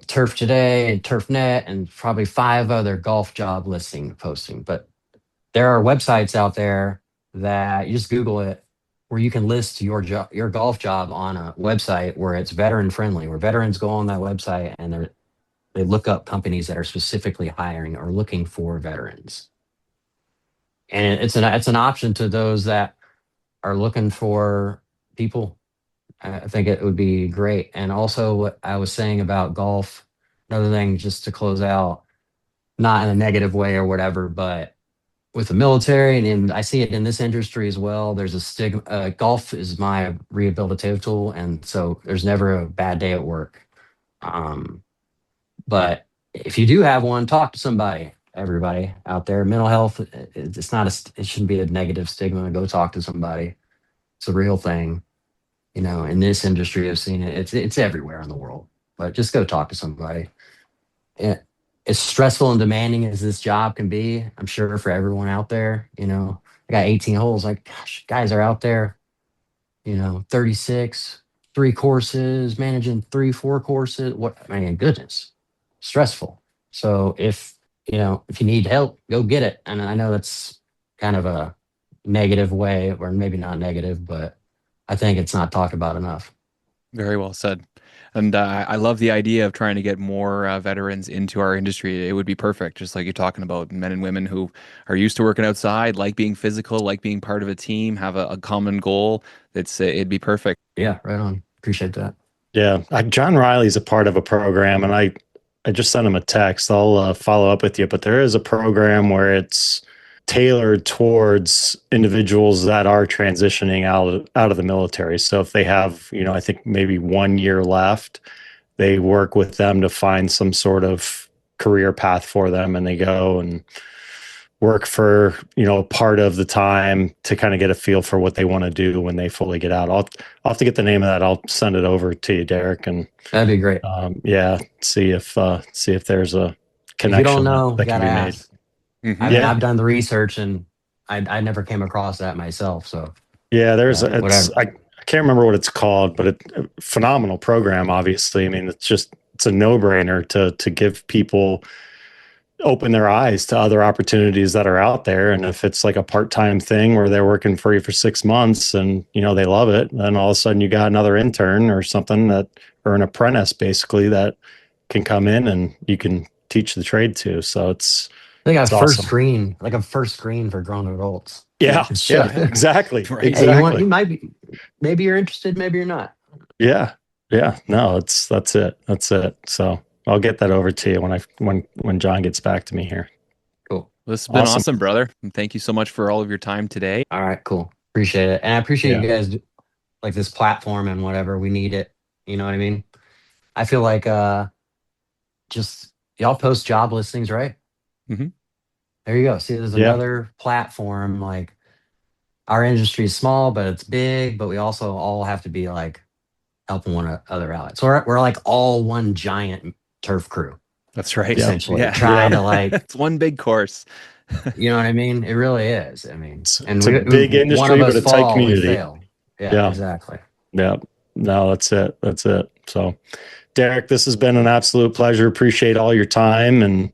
Turf Today and TurfNet and probably 5 other golf job listing posting. But there are websites out there that you just Google it, where you can list your job, your golf job on a website where it's veteran friendly, where veterans go on that website and they look up companies that are specifically hiring or looking for veterans. And it's an option to those that are looking for people. I think it would be great. And also what I was saying about golf, another thing just to close out, not in a negative way or whatever, but with the military, and I see it in this industry as well, there's a stigma. Golf is my rehabilitative tool, and so there's never a bad day at work. Um, but if you do have one, talk to somebody. Everybody out there, mental health, it's not it shouldn't be a negative stigma. Go talk to somebody. It's a real thing. You know, in this industry, I've seen it. It's everywhere in the world. But just go talk to somebody. Yeah, as stressful and demanding as this job can be, I'm sure for everyone out there, you know, I got 18 holes. Like, gosh, guys are out there, you know, 36, 3 courses, managing 3, 4 courses. What, man, goodness, stressful. So if you need help, go get it. And I know that's kind of a negative way, or maybe not negative, but I think it's not talked about enough. Very well said. And I love the idea of trying to get more veterans into our industry. It would be perfect, just like you're talking about, men and women who are used to working outside, like being physical, like being part of a team, have a common goal. It'd be perfect. Yeah, right on. Appreciate that. Yeah, John Riley's a part of a program, and I just sent him a text. I'll follow up with you, but there is a program where it's tailored towards individuals that are transitioning out of the military. So if they have, I think maybe 1 year left, they work with them to find some sort of career path for them, and they go and work for, part of the time to kind of get a feel for what they want to do when they fully get out. I'll have to get the name of that. I'll send it over to you, Derek, and that'd be great. See if there's a connection if you don't know, that can be made. ask. I've done the research, and I never came across that myself. So yeah, there's whatever. I can't remember what it's called, but a phenomenal program. Obviously, I mean, it's a no-brainer to give people, open their eyes to other opportunities that are out there. And if it's like a part-time thing where they're working for you for 6 months and they love it, then all of a sudden you got another intern or something or an apprentice basically that can come in and you can teach the trade to. So I think a first awesome. screen, like a first screen for grown adults. Yeah, exactly. Right. Exactly. Hey, you might be, maybe you're interested, maybe you're not. Yeah. No, that's it. So I'll get that over to you when John gets back to me here. Cool. This has been awesome, brother. And thank you so much for all of your time today. All right, cool. Appreciate it. And I appreciate you guys, like this platform and whatever. We need it. You know what I mean? I feel like just y'all post job listings, right? Mm-hmm. There you go. See, there's another platform. Like, our industry is small, but it's big. But we also all have to be like helping one another out. So we're like all one giant turf crew. That's right. Essentially, trying to it's one big course. You know what I mean? It really is. I mean, it's a big industry, but a tight community. Yeah, exactly. Yeah. No, that's it. So, Derek, this has been an absolute pleasure. Appreciate all your time and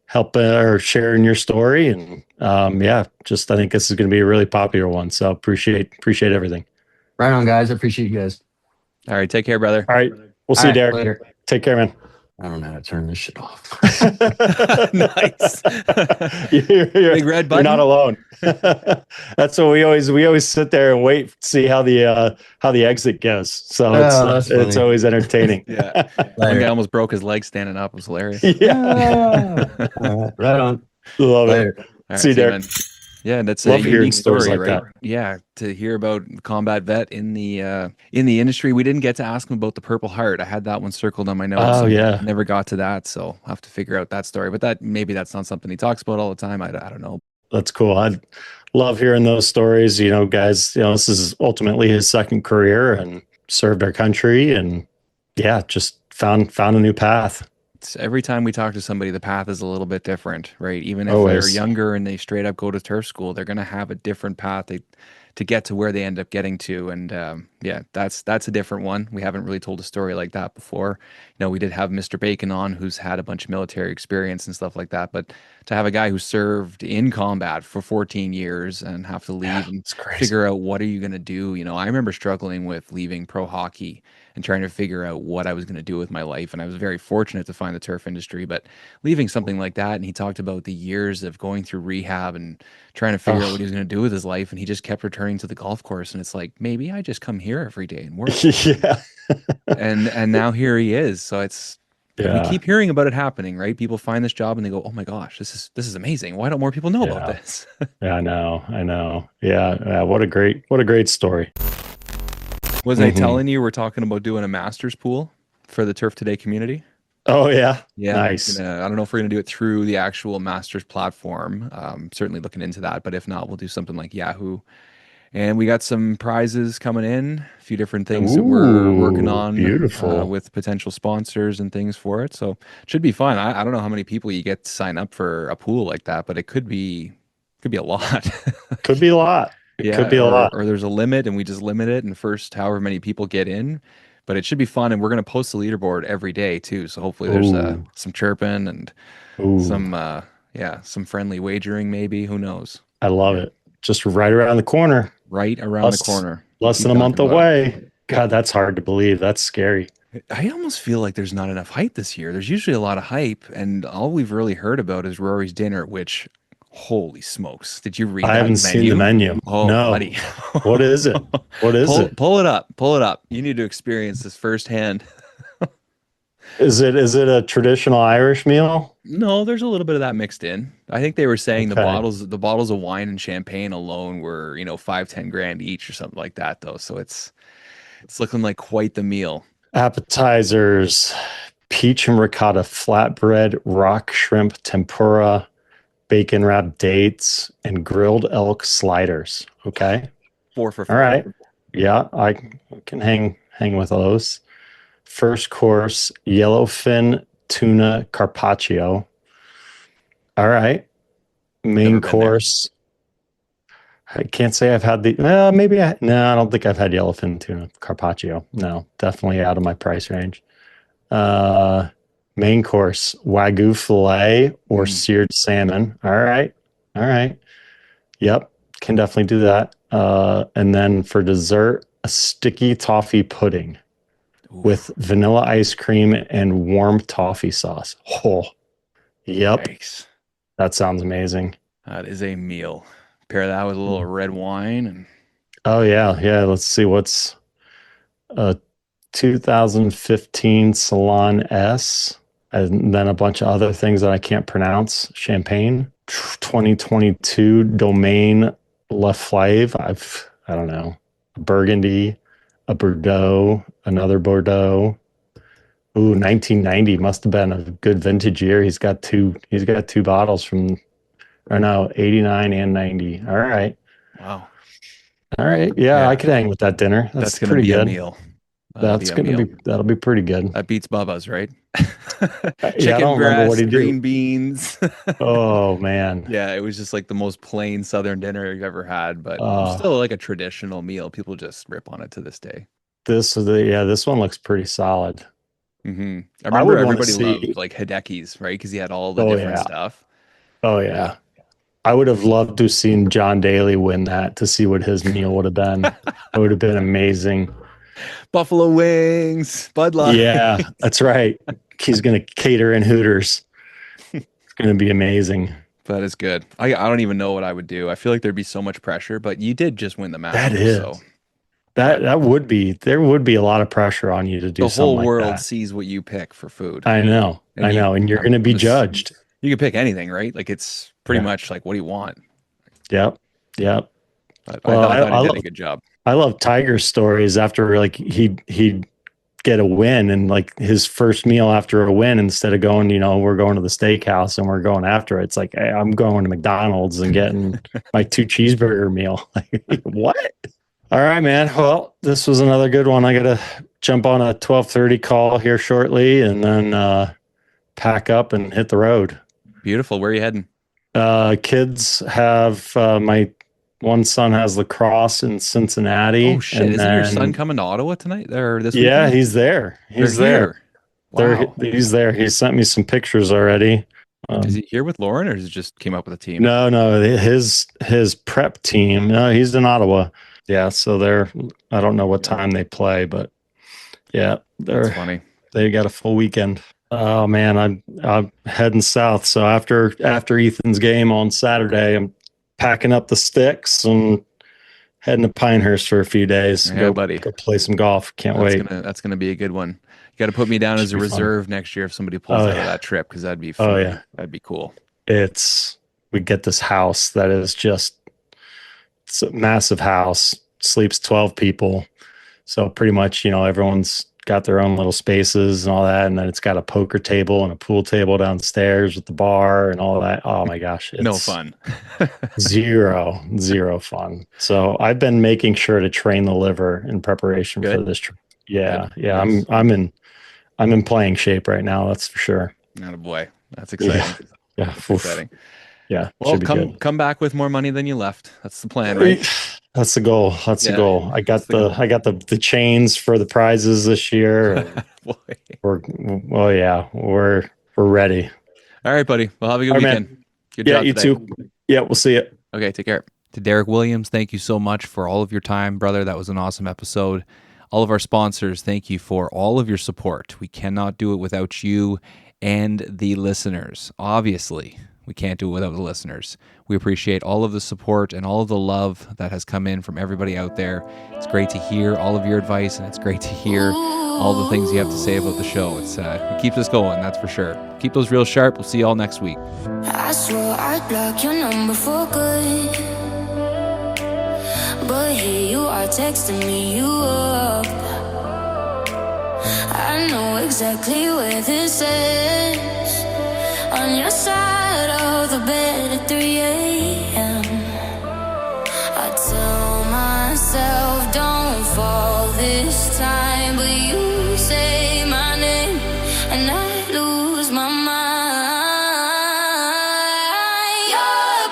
help or sharing your story. And I think this is going to be a really popular one. So appreciate everything. Right on, guys. I appreciate you guys. All right. Take care, brother. All right. We'll see you, Derek. Later. Take care, man. I don't know how to turn this shit off. Nice. Big red button. You're not alone. That's what we always sit there and wait to see how the exit goes. So it's always entertaining. Yeah. One guy almost broke his leg standing up. It was hilarious. Yeah. Right on. Love it. Right, see you, Derek. Yeah, that's Love a hearing unique stories story, like right? that. Yeah, to hear about combat vet in the industry. We didn't get to ask him about the Purple Heart. I had that one circled on my notes. Oh yeah, never got to that, so I'll have to figure out that story. But maybe that's not something he talks about all the time. I don't know. That's cool. I love hearing those stories. Guys, this is ultimately his second career and served our country, and just found a new path. Every time we talk to somebody, the path is a little bit different, right? Even if Always. they're younger and they straight up go to turf school, they're going to have a different path. to get to where they end up getting to. And yeah, that's a different one. We haven't really told a story like that before. You know, we did have Mr. Bacon on, who's had a bunch of military experience and stuff like that. But to have a guy who served in combat for 14 years and have to leave and It's crazy. figure out what are you going to do. You know, I remember struggling with leaving pro hockey and trying to figure out what I was going to do with my life. And I was very fortunate to find the turf industry, but leaving something like that. And he talked about the years of going through rehab and trying to figure out what he was going to do with his life. And he just kept returning to the golf course. And it's like, maybe I just come here every day and work. Yeah. And now here he is. So it's, we keep hearing about it happening, right? People find this job and they go, "Oh my gosh, this is amazing. Why don't more people know about this?" Yeah, I know. Yeah, what a great story. Was I telling you we're talking about doing a masters pool for the Turf Today community? Oh yeah. Yeah, Nice. I don't know if we're gonna do it through the actual masters platform. Certainly looking into that, but if not, we'll do something like Yahoo. And we got some prizes coming in, a few different things that we're working on beautiful. with potential sponsors and things for it. So it should be fun. I don't know how many people you get to sign up for a pool like that, but it could be a lot. Could be a lot. It could be a lot. Or there's a limit and we just limit it and first however many people get in. But it should be fun and we're going to post the leaderboard every day too. So hopefully there's some chirping and some friendly wagering maybe. Who knows? I love it. Just right around the corner. Right around the corner. Less than a month away. God, that's hard to believe. That's scary. I almost feel like there's not enough hype this year. There's usually a lot of hype, and all we've really heard about is Rory's dinner, which, holy smokes. Did you read that I haven't seen the menu. Oh, no. buddy. What is it? What is it? Pull it up. Pull it up. You need to experience this firsthand. Is it a traditional Irish meal? No, there's a little bit of that mixed in. I think they were saying the bottles of wine and champagne alone were, $5-10 each or something like that though. So it's looking like quite the meal. Appetizers, peach and ricotta flatbread, rock shrimp tempura, bacon wrapped dates, and grilled elk sliders. Okay. 4 for 4. All right. Yeah, I can hang with those. First course, yellowfin tuna carpaccio. All right. Main course. I can't say I've had I don't think I've had yellowfin tuna carpaccio. No, definitely out of my price range. Main course, Wagyu filet or seared salmon. All right. Yep, can definitely do that. And then for dessert, a sticky toffee pudding with vanilla ice cream and warm toffee sauce. Oh, yep. Nice. That sounds amazing. That is a meal. Pair that with a little red wine and oh yeah. Let's see what's 2015 Salon S, and then a bunch of other things that I can't pronounce. Champagne. 2022 Domaine La Flave. I don't know. Burgundy, a Bordeaux, another Bordeaux. Ooh, 1990 must have been a good vintage year. He's got two bottles from, or no, 89 and 90. All right. Wow. All right. Yeah, I could hang with that dinner. That's going to be good. A meal. That'll be pretty good. That beats Bubba's, right? Chicken breast, green beans. Oh man. Yeah, it was just like the most plain Southern dinner you've ever had, but still like a traditional meal. People just rip on it to this day. This one looks pretty solid. Mm-hmm. I remember everybody loved like Hideki's, right? Because he had all the different stuff. Oh yeah. I would have loved to have seen John Daly win that to see what his meal would have been. It would have been amazing. Buffalo wings, Bud Light. Yeah, that's right. He's going to cater in Hooters. It's going to be amazing. That is good. I don't even know what I would do. I feel like there'd be so much pressure, but you did just win the match. That is. So. That would be, there would be a lot of pressure on you to do something like that. The whole world sees what you pick for food. I know. And you're going to be judged. You can pick anything, right? Like it's pretty much like, what do you want? Yep. But I thought he did a good job. I love Tiger's stories after like he'd get a win and like his first meal after a win, instead of going, we're going to the steakhouse and we're going after it. It's like, hey, I'm going to McDonald's and getting my 2 cheeseburger meal. Like, what? All right, man. Well, this was another good one. I got to jump on a 12:30 call here shortly and then pack up and hit the road. Beautiful. Where are you heading? Kids have my one son has lacrosse in Cincinnati. Oh shit! And Isn't your then, son coming to Ottawa tonight or this yeah, weekend? he's there. They're He's there. here. Wow. He's there. He sent me some pictures already. Is he here with Lauren, or is it just came up with a team? No, his prep team. No, he's in Ottawa. Yeah, so I don't know what time they play, but yeah, That's funny. they got a full weekend. Oh man, I'm heading south. So after Ethan's game on Saturday, I'm packing up the sticks and heading to Pinehurst for a few days. Yeah, buddy. Go play some golf. Can't wait. That's gonna be a good one. You got to put me down as a reserve next year if somebody pulls out of that trip, because that'd be fun. Oh yeah, that'd be cool. We get this house that is it's a massive house, sleeps 12 people. So pretty much, everyone's got their own little spaces and all that. And then it's got a poker table and a pool table downstairs with the bar and all that. Oh my gosh. It's no fun. zero fun. So I've been making sure to train the liver in preparation for this trip. Yeah. Good. Yeah. Nice. I'm in playing shape right now. That's for sure. Not a boy. That's exciting. Yeah. That's exciting. Yeah. Well, come back with more money than you left. That's the plan, right? That's the goal. That's the goal. I got the chains for the prizes this year. We're ready. All right, buddy. Well, have a good weekend. Man. Good job you today. too. Yeah, we'll see you. Okay, take care. To Derek Williams, thank you so much for all of your time, brother. That was an awesome episode. All of our sponsors, thank you for all of your support. We cannot do it without you and the listeners. Obviously, we can't do it without the listeners. We appreciate all of the support and all of the love that has come in from everybody out there. It's great to hear all of your advice, and it's great to hear all the things you have to say about the show. It keeps us going, that's for sure. Keep those real sharp. We'll see you all next week. I swore I'd block your number for good, but here you are texting me you up. I know exactly where this is, on your side of the bed at 3 a.m. I tell myself don't fall this time, but you say my name and I lose my mind. You're a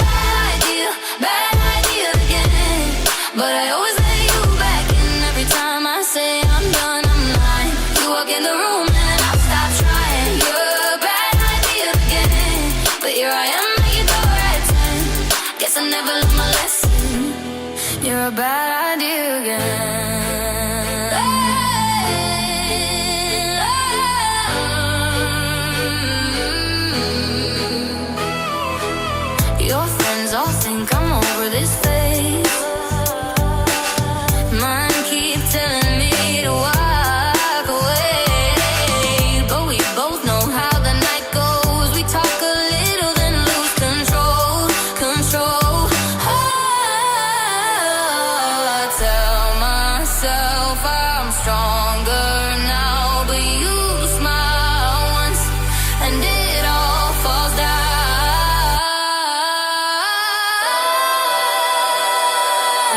bad idea again, but I always let you back in every time I say I'm done, I'm lying. You walk in the room and I stop trying. You're a bad idea again, but here I am at your door at 10. Guess I never learned my lesson. You're a bad idea again. Your friends all think I'm over this phase. Mine keep telling me to walk away, but we both know how the night goes. We talk a little, then lose control. I tell myself I'm stronger now, but you smile once and it all falls down.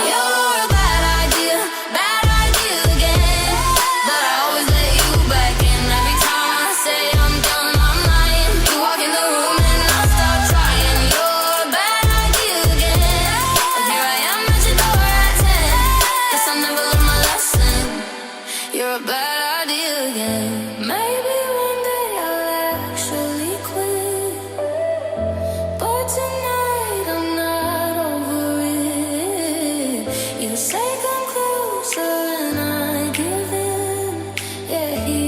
You're a bad idea again, but I always let you back in every time I say I'm done, I'm lying. You walk in the room and I start trying. You're a bad idea again, and here I am at your door at 10. Guess I never learned my lesson. You're a bad idea again. Maybe one day I'll actually quit, but tonight I'm not over it. You say come closer and I give in. Yeah, here